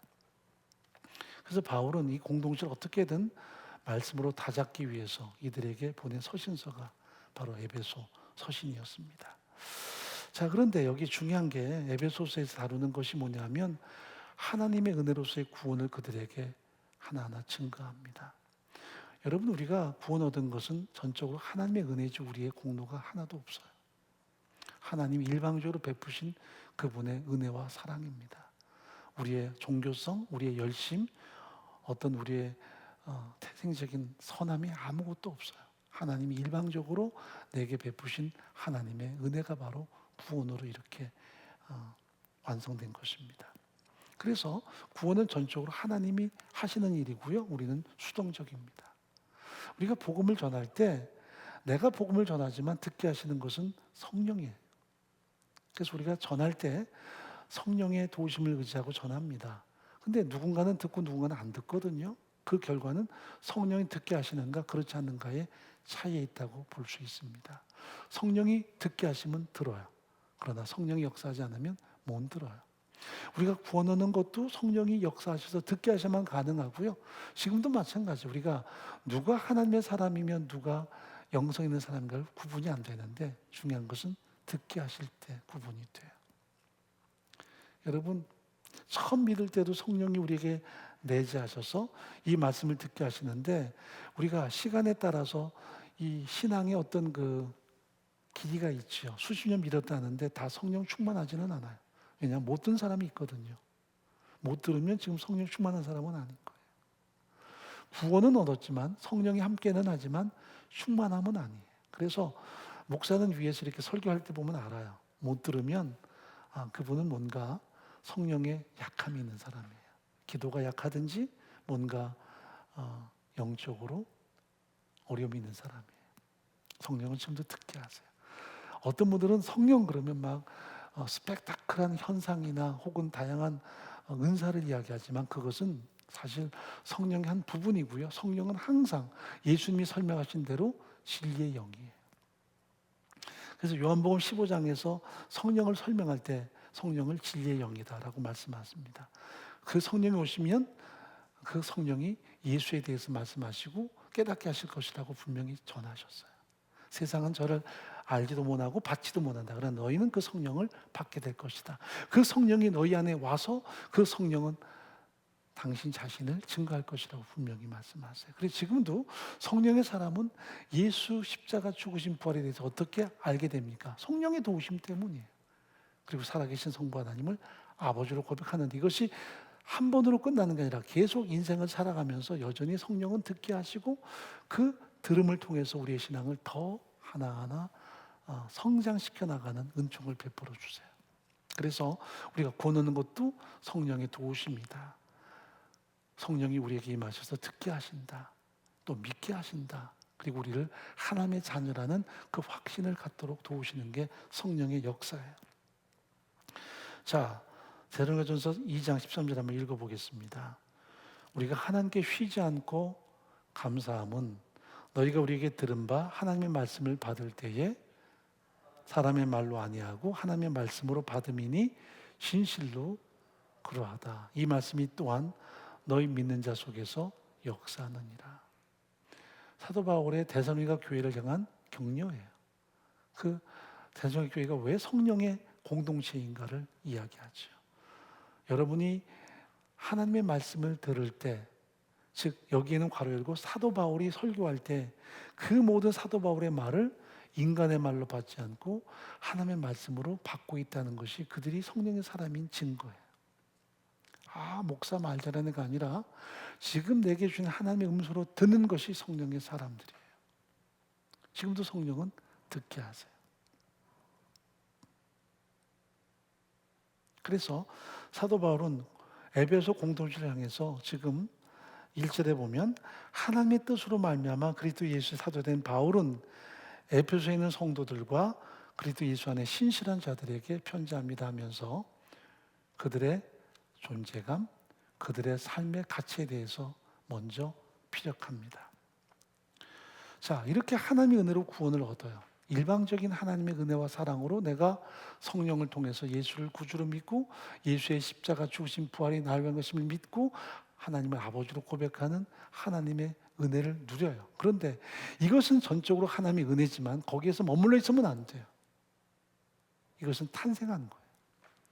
그래서 바울은 이 공동체를 어떻게든 말씀으로 다잡기 위해서 이들에게 보낸 서신서가 바로 에베소 서신이었습니다. 자, 그런데 여기 중요한 게 에베소서에서 다루는 것이 뭐냐면 하나님의 은혜로서의 구원을 그들에게 하나하나 증거합니다. 여러분, 우리가 구원 얻은 것은 전적으로 하나님의 은혜지 우리의 공로가 하나도 없어요. 하나님이 일방적으로 베푸신 그분의 은혜와 사랑입니다. 우리의 종교성, 우리의 열심, 어떤 우리의 태생적인 선함이 아무것도 없어요. 하나님이 일방적으로 내게 베푸신 하나님의 은혜가 바로 구원으로 이렇게 완성된 것입니다. 그래서 구원은 전적으로 하나님이 하시는 일이고요. 우리는 수동적입니다. 우리가 복음을 전할 때 내가 복음을 전하지만 듣게 하시는 것은 성령이에요. 그래서 우리가 전할 때 성령의 도우심을 의지하고 전합니다. 근데 누군가는 듣고 누군가는 안 듣거든요. 그 결과는 성령이 듣게 하시는가 그렇지 않는가의 차이에 있다고 볼 수 있습니다. 성령이 듣게 하시면 들어요. 그러나 성령이 역사하지 않으면 못 들어요. 우리가 구원 얻는 것도 성령이 역사하셔서 듣게 하셔야만 가능하고요. 지금도 마찬가지. 우리가 누가 하나님의 사람이면 누가 영성 있는 사람인가를 구분이 안 되는데 중요한 것은 듣게 하실 때 구분이 돼요. 여러분, 처음 믿을 때도 성령이 우리에게 내재하셔서 이 말씀을 듣게 하시는데 우리가 시간에 따라서 이 신앙의 어떤 그 길이가 있죠. 수십 년 믿었다는데 다 성령 충만하지는 않아요. 왜냐하면 못 듣는 사람이 있거든요. 못 들으면 지금 성령 충만한 사람은 아닌 거예요. 구원은 얻었지만 성령이 함께는 하지만 충만함은 아니에요. 그래서 목사는 위에서 이렇게 설교할 때 보면 알아요. 못 들으면 그분은 뭔가 성령의 약함이 있는 사람이에요. 기도가 약하든지 뭔가 영적으로 어려움이 있는 사람이에요. 성령은 지금도 듣게 하세요. 어떤 분들은 성령 그러면 막 스펙타클한 현상이나 혹은 다양한 은사를 이야기하지만 그것은 사실 성령의 한 부분이고요. 성령은 항상 예수님이 설명하신 대로 진리의 영이에요. 그래서 요한복음 15장에서 성령을 설명할 때 성령을 진리의 영이다라고 말씀하십니다. 그 성령이 오시면 그 성령이 예수에 대해서 말씀하시고 깨닫게 하실 것이라고 분명히 전하셨어요. 세상은 저를 알지도 못하고 받지도 못한다. 그러나 너희는 그 성령을 받게 될 것이다. 그 성령이 너희 안에 와서 그 성령은 당신 자신을 증거할 것이라고 분명히 말씀하세요. 그래서 지금도 성령의 사람은 예수 십자가 죽으신 부활에 대해서 어떻게 알게 됩니까? 성령의 도우심 때문이에요. 그리고 살아계신 성부 하나님을 아버지로 고백하는데 이것이 한 번으로 끝나는 게 아니라 계속 인생을 살아가면서 여전히 성령은 듣게 하시고 그 들음을 통해서 우리의 신앙을 더 하나하나 성장시켜 나가는 은총을 베풀어 주세요. 그래서 우리가 구원 얻는 것도 성령의 도우심이다. 성령이 우리에게 임하셔서 듣게 하신다. 또 믿게 하신다. 그리고 우리를 하나님의 자녀라는 그 확신을 갖도록 도우시는 게 성령의 역사예요. 자, 데살로니가전서 2장 13절 한번 읽어보겠습니다. 우리가 하나님께 쉬지 않고 감사함은 너희가 우리에게 들은 바 하나님의 말씀을 받을 때에 사람의 말로 아니하고 하나님의 말씀으로 받음이니 진실로 그러하다. 이 말씀이 또한 너희 믿는 자 속에서 역사하느니라. 사도 바울의 데살로니가 교회를 향한 격려예요. 그 데살로니가 교회가 왜 성령의 공동체인가를 이야기하죠. 여러분이 하나님의 말씀을 들을 때, 즉 여기에는 괄호 열고 사도 바울이 설교할 때 그 모든 사도 바울의 말을 인간의 말로 받지 않고 하나님의 말씀으로 받고 있다는 것이 그들이 성령의 사람인 증거예요. 목사 말 잘하는 게 아니라 지금 내게 주신 하나님의 음소로 듣는 것이 성령의 사람들이에요. 지금도 성령은 듣게 하세요. 그래서 사도 바울은 에베소 공동체를 향해서 지금 1절에 보면 하나님의 뜻으로 말미암아 그리스도 예수의 사도된 바울은 에베소에 있는 성도들과 그리스도 예수 안에 신실한 자들에게 편지합니다 하면서 그들의 존재감, 그들의 삶의 가치에 대해서 먼저 피력합니다. 자, 이렇게 하나님의 은혜로 구원을 얻어요. 일방적인 하나님의 은혜와 사랑으로 내가 성령을 통해서 예수를 구주로 믿고 예수의 십자가 죽으신 부활이 나를 위한 것임을 믿고 하나님을 아버지로 고백하는 하나님의 은혜를 누려요. 그런데 이것은 전적으로 하나님의 은혜지만 거기에서 머물러 있으면 안 돼요. 이것은 탄생한 거예요.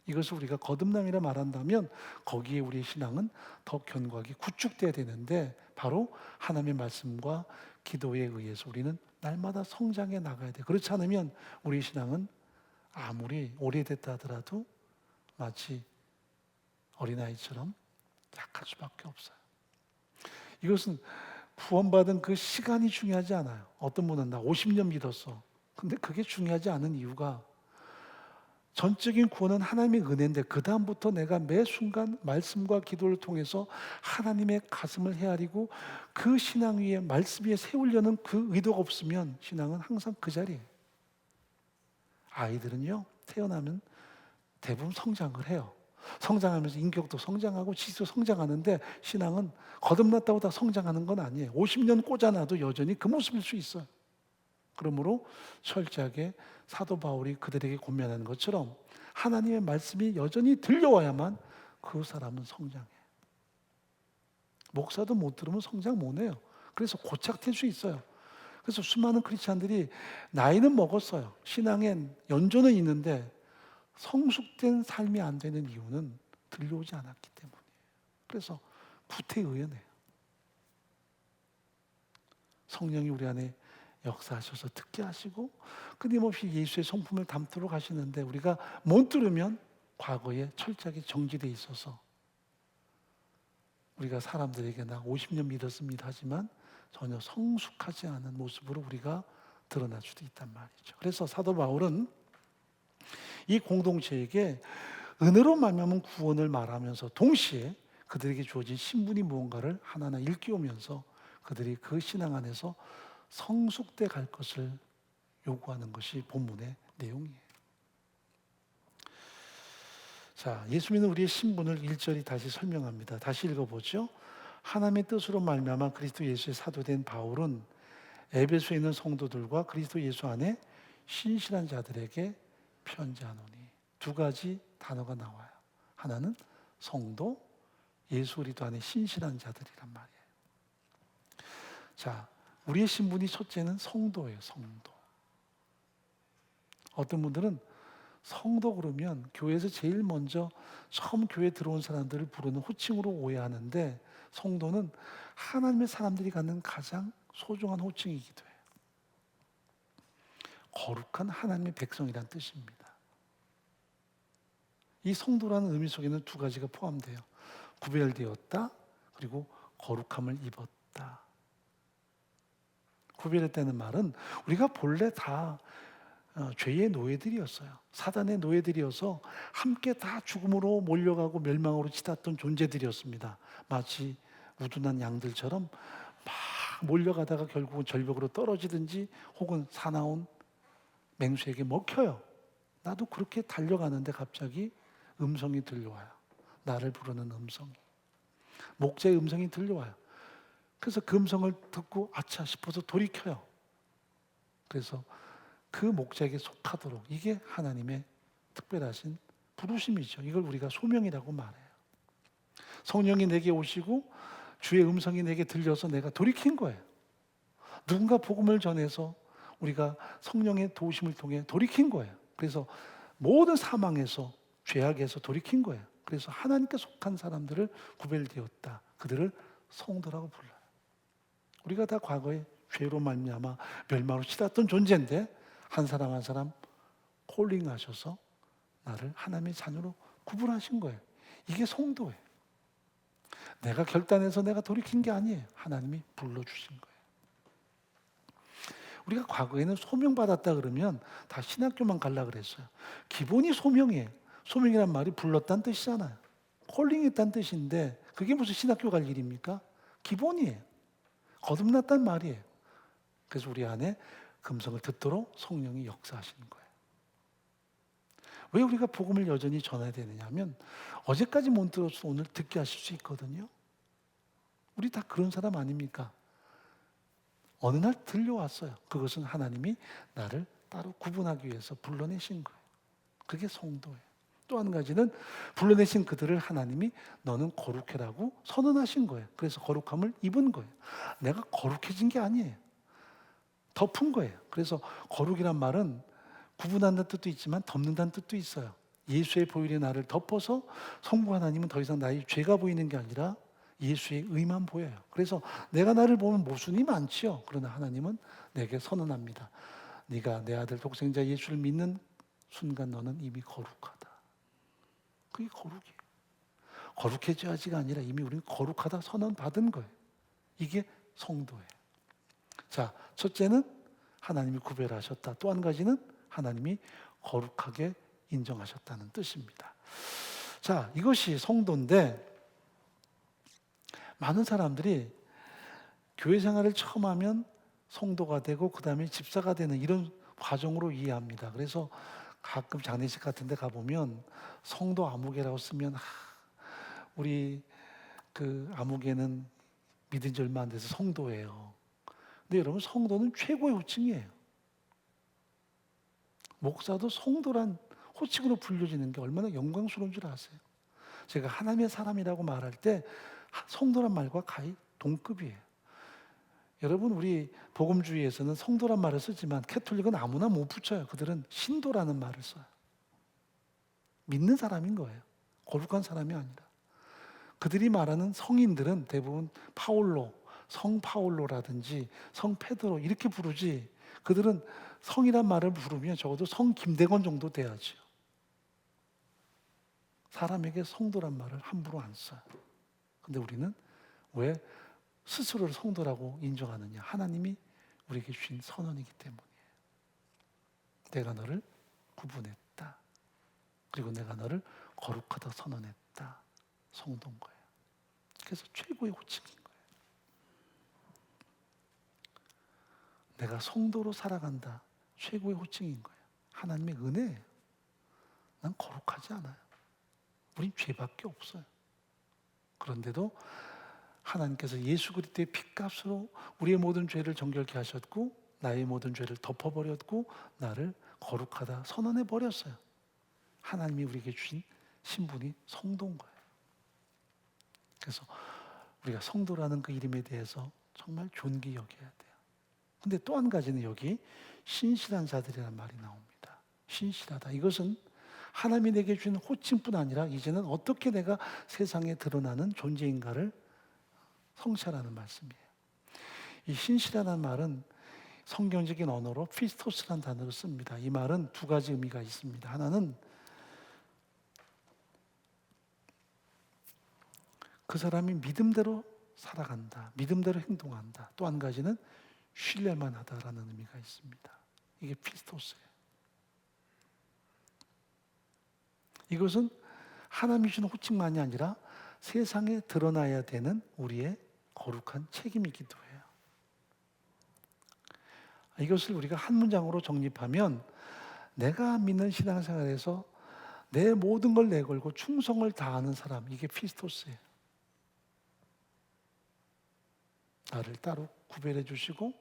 이것을 우리가 거듭남이라 말한다면 거기에 우리의 신앙은 더 견고하게 구축돼야 되는데 바로 하나님의 말씀과 기도에 의해서 우리는 날마다 성장해 나가야 돼요. 그렇지 않으면 우리의 신앙은 아무리 오래됐다 하더라도 마치 어린아이처럼 약할 수밖에 없어요. 이것은 구원받은 그 시간이 중요하지 않아요. 어떤 분은 나 50년 믿었어. 근데 그게 중요하지 않은 이유가 전적인 구원은 하나님의 은혜인데 그 다음부터 내가 매 순간 말씀과 기도를 통해서 하나님의 가슴을 헤아리고 그 신앙 위에 말씀 위에 세우려는 그 의도가 없으면 신앙은 항상 그 자리에. 아이들은요 태어나면 대부분 성장을 해요. 성장하면서 인격도 성장하고 지식도 성장하는데 신앙은 거듭났다고 다 성장하는 건 아니에요. 50년 꽂아놔도 여전히 그 모습일 수 있어요. 그러므로 철저하게 사도 바울이 그들에게 권면하는 것처럼 하나님의 말씀이 여전히 들려와야만 그 사람은 성장해요. 목사도 못 들으면 성장 못 해요. 그래서 고착될 수 있어요. 그래서 수많은 크리스찬들이 나이는 먹었어요. 신앙엔 연조는 있는데 성숙된 삶이 안 되는 이유는 들려오지 않았기 때문이에요. 그래서 구태의연해요. 성령이 우리 안에 역사하셔서 듣게 하시고 끊임없이 예수의 성품을 담도록 하시는데 우리가 못 들으면 과거에 철저하게 정지되어 있어서 우리가 사람들에게 나 50년 믿었습니다 하지만 전혀 성숙하지 않은 모습으로 우리가 드러날 수도 있단 말이죠. 그래서 사도 바울은 이 공동체에게 은혜로 말미암은 구원을 말하면서 동시에 그들에게 주어진 신분이 무언가를 하나하나 일깨우면서 그들이 그 신앙 안에서 성숙돼 갈 것을 요구하는 것이 본문의 내용이에요. 자, 예수 믿는 우리의 신분을 1절이 다시 설명합니다. 다시 읽어보죠. 하나님의 뜻으로 말미암아 그리스도 예수의 사도된 바울은 에베소에 있는 성도들과 그리스도 예수 안에 신실한 자들에게 편지하노니. 두 가지 단어가 나와요. 하나는 성도, 예수 그리스도 안에 신실한 자들이란 말이에요. 자, 우리의 신분이 첫째는 성도예요. 성도. 어떤 분들은 성도 그러면 교회에서 제일 먼저 처음 교회에 들어온 사람들을 부르는 호칭으로 오해하는데 성도는 하나님의 사람들이 갖는 가장 소중한 호칭이기도 해요. 거룩한 하나님의 백성이란 뜻입니다. 이 성도라는 의미 속에는 두 가지가 포함돼요. 구별되었다, 그리고 거룩함을 입었다. 구별했다는 말은 우리가 본래 다 죄의 노예들이었어요. 사단의 노예들이어서 함께 다 죽음으로 몰려가고 멸망으로 치닫던 존재들이었습니다. 마치 우둔한 양들처럼 막 몰려가다가 결국은 절벽으로 떨어지든지 혹은 사나운 맹수에게 먹혀요. 나도 그렇게 달려가는데 갑자기 음성이 들려와요. 나를 부르는 음성이. 목자의 음성이 들려와요. 그래서 그 음성을 듣고 아차 싶어서 돌이켜요. 그래서 그 목자에게 속하도록, 이게 하나님의 특별하신 부르심이죠. 이걸 우리가 소명이라고 말해요. 성령이 내게 오시고 주의 음성이 내게 들려서 내가 돌이킨 거예요. 누군가 복음을 전해서 우리가 성령의 도우심을 통해 돌이킨 거예요. 그래서 모든 사망에서, 죄악에서 돌이킨 거예요. 그래서 하나님께 속한 사람들을 구별되었다. 그들을 성도라고 불러요. 우리가 다 과거에 죄로 말미암아 멸망으로 치닫던 존재인데 한 사람 한 사람 콜링하셔서 나를 하나님의 자녀로 구분하신 거예요. 이게 성도예요. 내가 결단해서 내가 돌이킨 게 아니에요. 하나님이 불러주신 거예요. 우리가 과거에는 소명받았다 그러면 다 신학교만 갈라 그랬어요. 기본이 소명이에요. 소명이란 말이 불렀다는 뜻이잖아요. 콜링했다는 뜻인데 그게 무슨 신학교 갈 일입니까? 기본이에요. 거듭났단 말이에요. 그래서 우리 안에 금성을 듣도록 성령이 역사하시는 거예요. 왜 우리가 복음을 여전히 전해야 되느냐 하면 어제까지 못 들어서 오늘 듣게 하실 수 있거든요. 우리 다 그런 사람 아닙니까? 어느 날 들려왔어요. 그것은 하나님이 나를 따로 구분하기 위해서 불러내신 거예요. 그게 성도예요. 또 한 가지는 불러내신 그들을 하나님이 너는 거룩해라고 선언하신 거예요. 그래서 거룩함을 입은 거예요. 내가 거룩해진 게 아니에요. 덮은 거예요. 그래서 거룩이란 말은 구분한다는 뜻도 있지만 덮는다는 뜻도 있어요. 예수의 보혈이 나를 덮어서 성부 하나님은 더 이상 나의 죄가 보이는 게 아니라 예수의 의만 보여요. 그래서 내가 나를 보면 모순이 많지요. 그러나 하나님은 내게 선언합니다. 네가 내 아들 독생자 예수를 믿는 순간 너는 이미 거룩하다. 그게 거룩이에요. 거룩해져야지가 아니라 이미 우리는 거룩하다 선언받은 거예요. 이게 성도예요. 자, 첫째는 하나님이 구별하셨다. 또 한 가지는 하나님이 거룩하게 인정하셨다는 뜻입니다. 자, 이것이 성도인데 많은 사람들이 교회 생활을 처음 하면 성도가 되고 그 다음에 집사가 되는 이런 과정으로 이해합니다. 그래서 가끔 장례식 같은 데 가보면 성도 아무개라고 쓰면 우리 그 아무개는 믿은 지 얼마 안 돼서 성도예요. 근데 여러분, 성도는 최고의 호칭이에요. 목사도 성도란 호칭으로 불려지는 게 얼마나 영광스러운 줄 아세요? 제가 하나님의 사람이라고 말할 때 성도란 말과 가히 동급이에요. 여러분, 우리 복음주의에서는 성도란 말을 쓰지만 캐톨릭은 아무나 못 붙여요. 그들은 신도라는 말을 써요. 믿는 사람인 거예요. 거룩한 사람이 아니라. 그들이 말하는 성인들은 대부분 파울로, 성 파울로라든지 성 페드로 이렇게 부르지, 그들은 성이란 말을 부르면 적어도 성 김대건 정도 돼야지요. 사람에게 성도란 말을 함부로 안 써요. 근데 우리는 왜 스스로를 성도라고 인정하느냐? 하나님이 우리에게 주신 선언이기 때문이에요. 내가 너를 구분했다. 그리고 내가 너를 거룩하다 선언했다. 성도인 거예요. 그래서 최고의 호칭인 거예요. 내가 성도로 살아간다. 최고의 호칭인 거예요. 하나님의 은혜예요. 난 거룩하지 않아요. 우린 죄밖에 없어요. 그런데도 하나님께서 예수 그리스도의 피값으로 우리의 모든 죄를 정결케 하셨고 나의 모든 죄를 덮어버렸고 나를 거룩하다 선언해 버렸어요. 하나님이 우리에게 주신 신분이 성도인 거예요. 그래서 우리가 성도라는 그 이름에 대해서 정말 존귀 여겨야 돼요. 근데 또 한 가지는 여기 신실한 자들이라는 말이 나옵니다. 신실하다. 이것은 하나님이 내게 주신 호칭뿐 아니라 이제는 어떻게 내가 세상에 드러나는 존재인가를 성찰하는 말씀이에요. 이 신실하다는 말은 성경적인 언어로 피스토스라는 단어를 씁니다. 이 말은 두 가지 의미가 있습니다. 하나는 그 사람이 믿음대로 살아간다, 믿음대로 행동한다. 또 한 가지는 신뢰만 하다라는 의미가 있습니다. 이게 피스토스예요. 이것은 하나님이 주는 호칭만이 아니라 세상에 드러나야 되는 우리의 거룩한 책임이기도 해요. 이것을 우리가 한 문장으로 정립하면 내가 믿는 신앙생활에서 내 모든 걸 내걸고 충성을 다하는 사람, 이게 피스토스예요. 나를 따로 구별해 주시고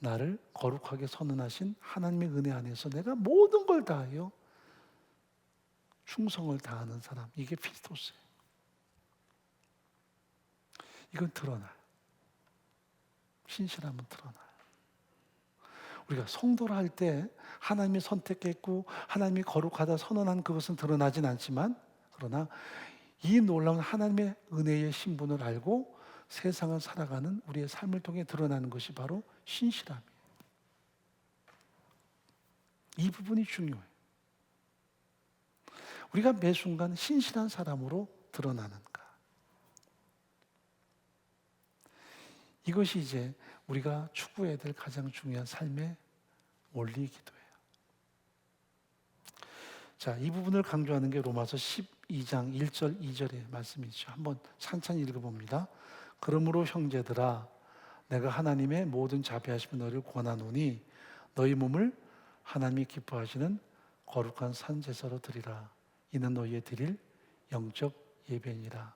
나를 거룩하게 선언하신 하나님의 은혜 안에서 내가 모든 걸 다하여 충성을 다하는 사람, 이게 피스토스예요. 이건 드러나요. 신실함은 드러나요. 우리가 성도를 할 때 하나님이 선택했고 하나님이 거룩하다 선언한 그것은 드러나진 않지만, 그러나 이 놀라운 하나님의 은혜의 신분을 알고 세상을 살아가는 우리의 삶을 통해 드러나는 것이 바로 신실함이에요. 이 부분이 중요해요. 우리가 매 순간 신실한 사람으로 드러나는가? 이것이 이제 우리가 추구해야 될 가장 중요한 삶의 원리이기도 해요. 자, 이 부분을 강조하는 게 로마서 12장 1절 2절의 말씀이죠. 한번 찬찬히 읽어봅니다. 그러므로 형제들아, 내가 하나님의 모든 자비하심을 너희를 권하노니 너희 몸을 하나님이 기뻐하시는 거룩한 산 제사로 드리라. 이는 너희의 드릴 영적 예배니라.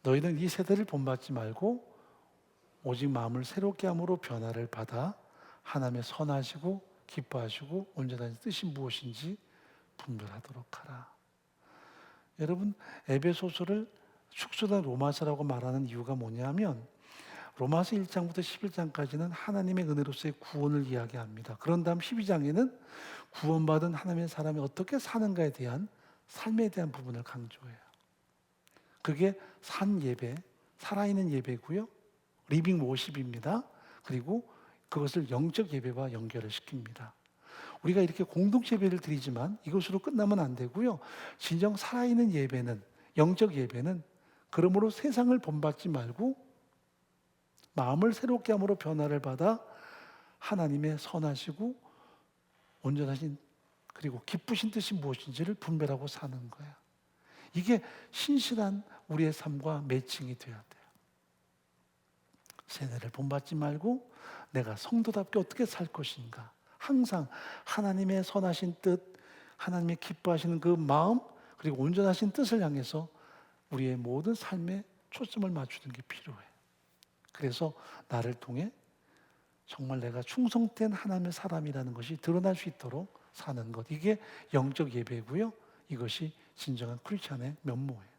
너희는 이 세대를 본받지 말고 오직 마음을 새롭게 함으로 변화를 받아 하나님의 선하시고 기뻐하시고 온전한 뜻이 무엇인지 분별하도록 하라. 여러분, 에베소서를 축소된 로마서라고 말하는 이유가 뭐냐면 로마서 1장부터 11장까지는 하나님의 은혜로서의 구원을 이야기합니다. 그런 다음 12장에는 구원받은 하나님의 사람이 어떻게 사는가에 대한 삶에 대한 부분을 강조해요. 그게 산 예배, 살아있는 예배고요. 리빙 워십입니다. 그리고 그것을 영적 예배와 연결을 시킵니다. 우리가 이렇게 공동체 예배를 드리지만 이것으로 끝나면 안 되고요. 진정 살아있는 예배는, 영적 예배는 그러므로 세상을 본받지 말고 마음을 새롭게 함으로 변화를 받아 하나님의 선하시고 온전하신 그리고 기쁘신 뜻이 무엇인지를 분별하고 사는 거예요. 이게 신실한 우리의 삶과 매칭이 돼야 돼요. 세대를 본받지 말고 내가 성도답게 어떻게 살 것인가. 항상 하나님의 선하신 뜻, 하나님의 기뻐하시는 그 마음, 그리고 온전하신 뜻을 향해서 우리의 모든 삶에 초점을 맞추는 게 필요해요. 그래서 나를 통해 정말 내가 충성된 하나님의 사람이라는 것이 드러날 수 있도록 사는 것. 이게 영적 예배고요. 이것이 진정한 크리스찬의 면모예요.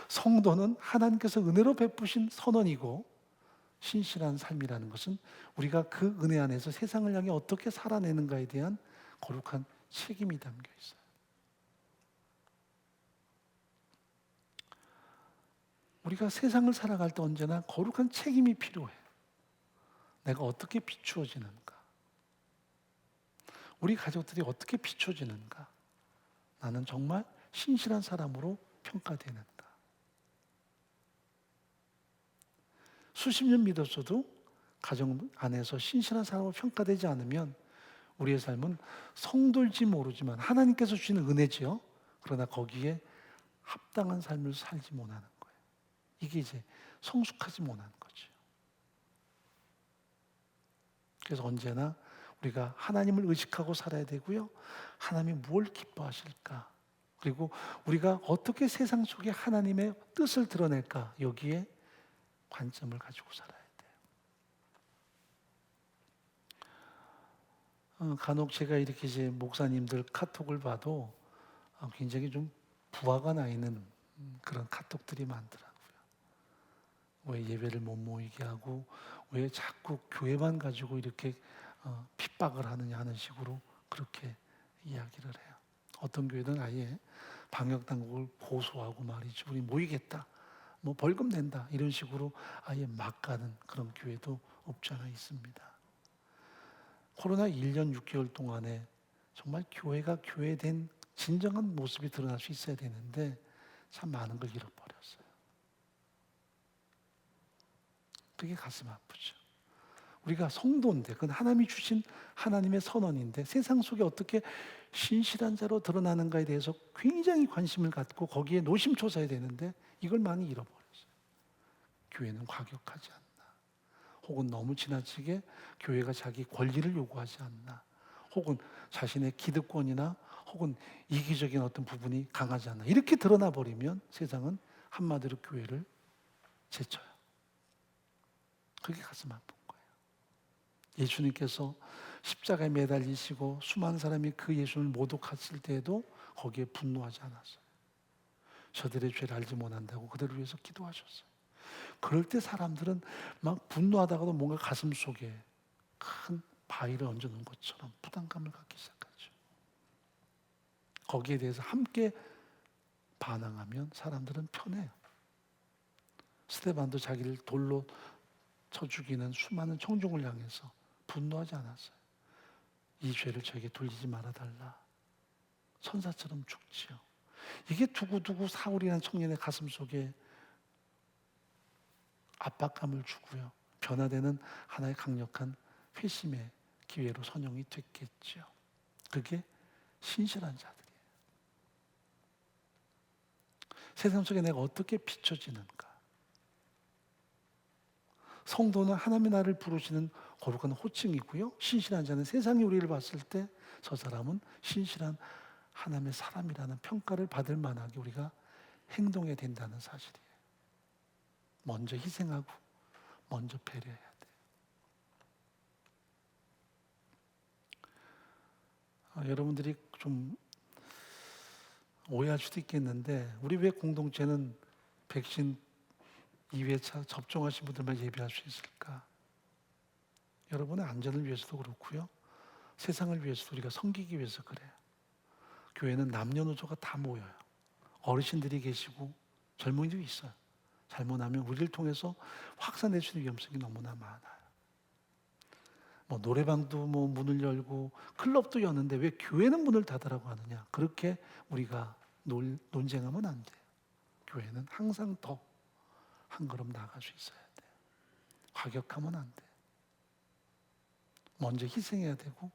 성도는 하나님께서 은혜로 베푸신 선언이고 신실한 삶이라는 것은 우리가 그 은혜 안에서 세상을 향해 어떻게 살아내는가에 대한 거룩한 책임이 담겨 있어요. 우리가 세상을 살아갈 때 언제나 거룩한 책임이 필요해요. 내가 어떻게 비추어지는가? 우리 가족들이 어떻게 비춰지는가? 나는 정말 신실한 사람으로 평가되는가? 수십 년 믿었어도 가정 안에서 신실한 사람으로 평가되지 않으면 우리의 삶은 성도일지 모르지만 하나님께서 주시는 은혜지요. 그러나 거기에 합당한 삶을 살지 못하는 거예요. 이게 이제 성숙하지 못하는 거죠. 그래서 언제나 우리가 하나님을 의식하고 살아야 되고요. 하나님이 뭘 기뻐하실까? 그리고 우리가 어떻게 세상 속에 하나님의 뜻을 드러낼까? 여기에 관점을 가지고 살아야 돼요. 간혹 제가 이렇게 이제 목사님들 카톡을 봐도 굉장히 좀 부하가 나 있는 그런 카톡들이 많더라고요. 왜 예배를 못 모이게 하고 왜 자꾸 교회만 가지고 이렇게 핍박을 하느냐 하는 식으로 그렇게 이야기를 해요. 어떤 교회는 아예 방역 당국을 고소하고 말이죠. 우리 모이겠다. 뭐 벌금 낸다. 이런 식으로 아예 막 가는 그런 교회도 없지 않아 있습니다. 코로나 1년 6개월 동안에 정말 교회가 교회된 진정한 모습이 드러날 수 있어야 되는데 참 많은 걸 잃어버렸어요. 그게 가슴 아프죠. 우리가 성도인데 그건 하나님이 주신 하나님의 선언인데 세상 속에 어떻게 신실한 자로 드러나는가에 대해서 굉장히 관심을 갖고 거기에 노심초사해야 되는데 이걸 많이 잃어버렸어요. 교회는 과격하지 않나, 혹은 너무 지나치게 교회가 자기 권리를 요구하지 않나, 혹은 자신의 기득권이나 혹은 이기적인 어떤 부분이 강하지 않나, 이렇게 드러나 버리면 세상은 한마디로 교회를 제쳐요. 그게 가슴 아픈 거예요. 예수님께서 십자가에 매달리시고 수많은 사람이 그 예수를 모독했을 때에도 거기에 분노하지 않았어요. 저들의 죄를 알지 못한다고 그들을 위해서 기도하셨어요. 그럴 때 사람들은 막 분노하다가도 뭔가 가슴 속에 큰 바위를 얹어놓은 것처럼 부담감을 갖기 시작하죠. 거기에 대해서 함께 반항하면 사람들은 편해요. 스데반도 자기를 돌로 쳐 죽이는 수많은 청중을 향해서 분노하지 않았어요. 이 죄를 저에게 돌리지 말아달라. 천사처럼 죽지요. 이게 두고두고 사울이라는 청년의 가슴 속에 압박감을 주고요. 변화되는 하나의 강력한 회심의 기회로 선용이 됐겠죠. 그게 신실한 자들이에요. 세상 속에 내가 어떻게 비춰지는가? 성도는 하나님의 나를 부르시는 거룩한 호칭이고요. 신실한 자는 세상이 우리를 봤을 때 저 사람은 신실한 하나님의 사람이라는 평가를 받을 만하게 우리가 행동해야 된다는 사실이에요. 먼저 희생하고 먼저 배려해야 돼요. 여러분들이 좀 오해할 수도 있겠는데 우리 왜 공동체는 백신 2회차 접종하신 분들만 예배할 수 있을까? 여러분의 안전을 위해서도 그렇고요. 세상을 위해서도 우리가 섬기기 위해서 그래요. 교회는 남녀노소가 다 모여요. 어르신들이 계시고 젊은이도 있어요. 잘못하면 우리를 통해서 확산될 수 있는 위험성이 너무나 많아요. 노래방도 문을 열고 클럽도 여는데 왜 교회는 문을 닫으라고 하느냐? 그렇게 우리가 논쟁하면 안 돼요. 교회는 항상 더 한 걸음 나아갈 수 있어야 돼요. 과격하면 안 돼요. 먼저 희생해야 되고,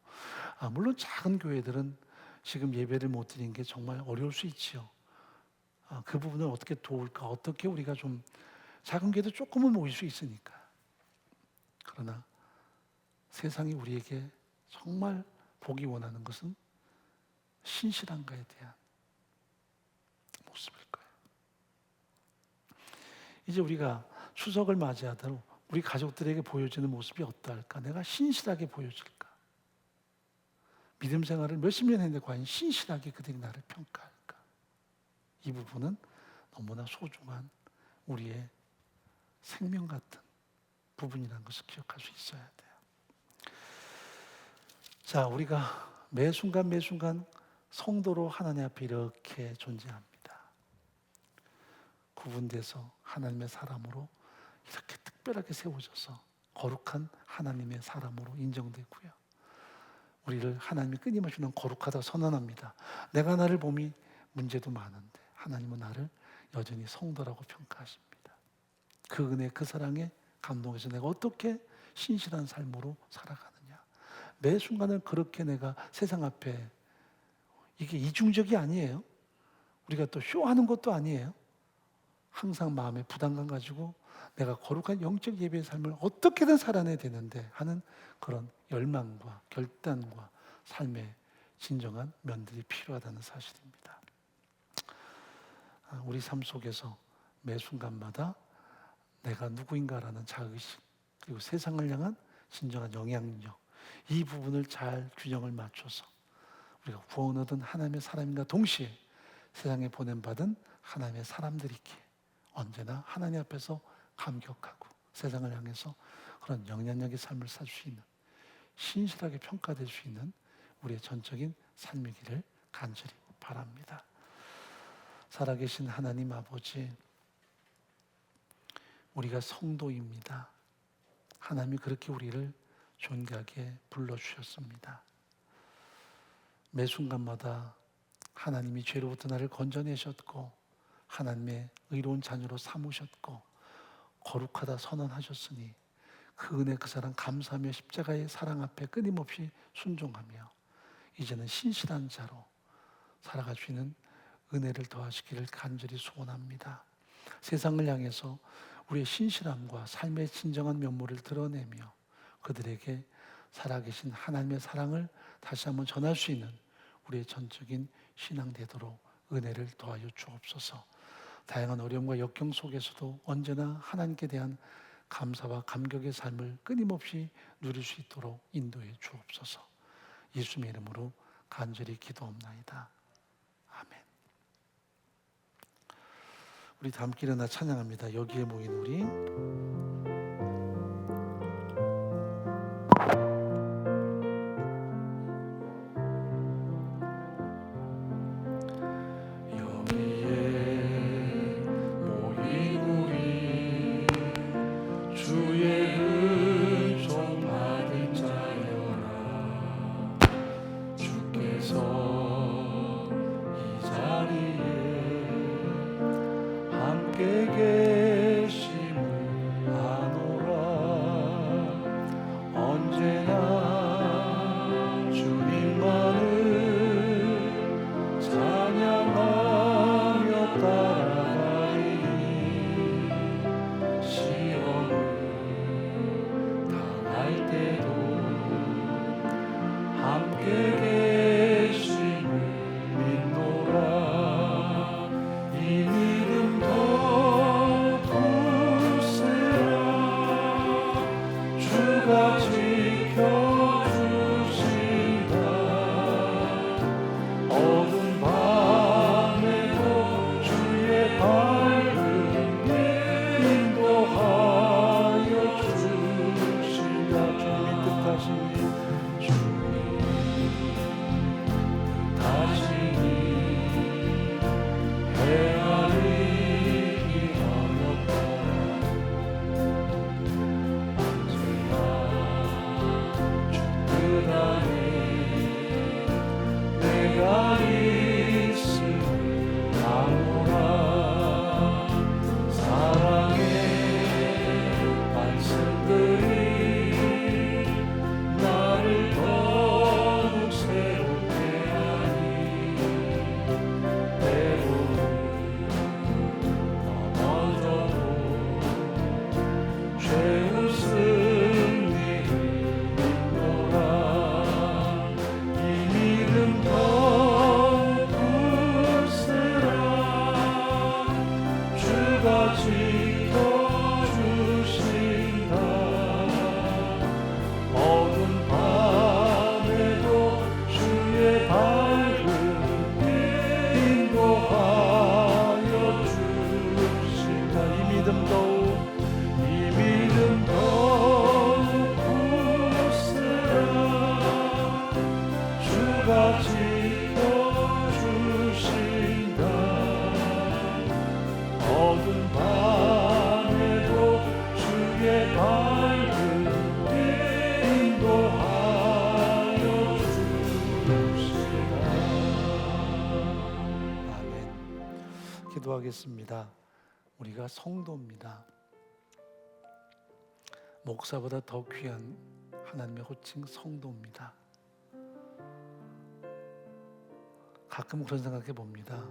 물론 작은 교회들은 지금 예배를 못 드리는 게 정말 어려울 수 있지요. 그 부분을 어떻게 도울까? 어떻게 우리가 좀 작은 교회도 조금은 모일 수 있으니까. 그러나 세상이 우리에게 정말 보기 원하는 것은 신실한가에 대한 모습일 거예요. 이제 우리가 추석을 맞이하도록 우리 가족들에게 보여지는 모습이 어떠할까? 내가 신실하게 보여질까? 믿음 생활을 몇십 년 했는데 과연 신실하게 그들이 나를 평가할까? 이 부분은 너무나 소중한 우리의 생명 같은 부분이라는 것을 기억할 수 있어야 돼요. 자, 우리가 매 순간 성도로 하나님 앞에 이렇게 존재합니다. 구분돼서 하나님의 사람으로 이렇게 특별하게 세워져서 거룩한 하나님의 사람으로 인정되고요. 우리를 하나님이 끊임없이 넌 거룩하다 선언합니다. 내가 나를 봄이 문제도 많은데 하나님은 나를 여전히 성도라고 평가하십니다. 그 은혜, 그 사랑에 감동해서 내가 어떻게 신실한 삶으로 살아가느냐. 매 순간을 그렇게 내가 세상 앞에 이게 이중적이 아니에요. 우리가 또 쇼하는 것도 아니에요. 항상 마음에 부담감 가지고 내가 거룩한 영적 예배의 삶을 어떻게든 살아내야 되는데 하는 그런 열망과 결단과 삶의 진정한 면들이 필요하다는 사실입니다. 우리 삶 속에서 매 순간마다 내가 누구인가라는 자의식 그리고 세상을 향한 진정한 영향력 이 부분을 잘 균형을 맞춰서 우리가 구원 얻은 하나님의 사람인가 동시에 세상에 보냄받은 하나님의 사람들이기에 언제나 하나님 앞에서 감격하고 세상을 향해서 그런 영향력의 삶을 살 수 있는 신실하게 평가될 수 있는 우리의 전적인 삶이기를 간절히 바랍니다. 살아계신 하나님 아버지, 우리가 성도입니다. 하나님이 그렇게 우리를 존귀하게 불러주셨습니다. 매 순간마다 하나님이 죄로부터 나를 건져내셨고 하나님의 의로운 자녀로 삼으셨고 거룩하다 선언하셨으니 그 은혜 그 사랑 감사하며 십자가의 사랑 앞에 끊임없이 순종하며 이제는 신실한 자로 살아갈 수 있는 은혜를 더하시기를 간절히 소원합니다. 세상을 향해서 우리의 신실함과 삶의 진정한 면모를 드러내며 그들에게 살아계신 하나님의 사랑을 다시 한번 전할 수 있는 우리의 전적인 신앙 되도록 은혜를 더하여 주옵소서. 다양한 어려움과 역경 속에서도 언제나 하나님께 대한 감사와 감격의 삶을 끊임없이 누릴 수 있도록 인도해 주옵소서. 예수님의 이름으로 간절히 기도옵나이다. 아멘. 우리 다 함께 일어나 찬양합니다. 여기에 모인 우리. 기도하겠습니다. 우리가 성도입니다. 목사보다 더 귀한 하나님의 호칭 성도입니다. 가끔 그런 생각해 봅니다.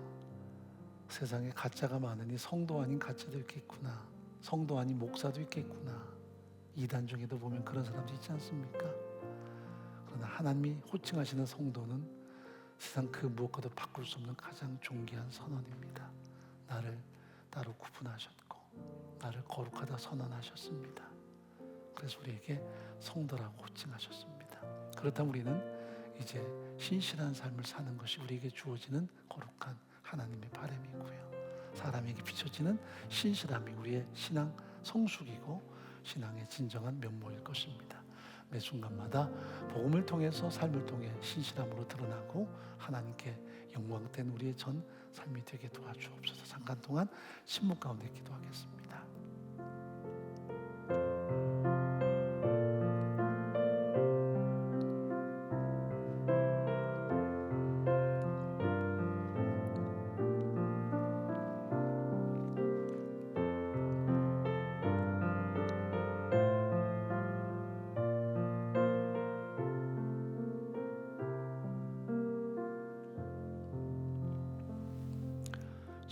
세상에 가짜가 많으니 성도 아닌 가짜도 있겠구나. 성도 아닌 목사도 있겠구나. 이단 중에도 보면 그런 사람도 있지 않습니까? 그러나 하나님이 호칭하시는 성도는 세상 그 무엇과도 바꿀 수 없는 가장 존귀한 선언입니다. 나를 따로 구분하셨고 나를 거룩하다 선언하셨습니다. 그래서 우리에게 성도라고 호칭하셨습니다. 그렇다면 우리는 이제 신실한 삶을 사는 것이 우리에게 주어지는 거룩한 하나님의 바람이고요. 사람에게 비춰지는 신실함이 우리의 신앙 성숙이고 신앙의 진정한 면모일 것입니다. 매 순간마다 복음을 통해서 삶을 통해 신실함으로 드러나고 하나님께 영광된 우리의 전 삶이 되게 도와주옵소서. 잠깐 동안 침묵 가운데 기도하겠습니다.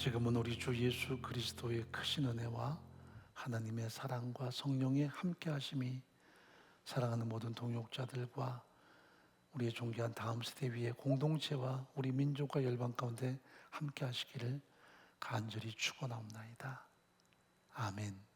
지금은 우리 주 예수 그리스도의 크신 은혜와 하나님의 사랑과 성령의 함께하심이 사랑하는 모든 동역자들과 우리의 존귀한 다음 세대 위의 공동체와 우리 민족과 열방 가운데 함께하시기를 간절히 축원하옵나이다. 아멘.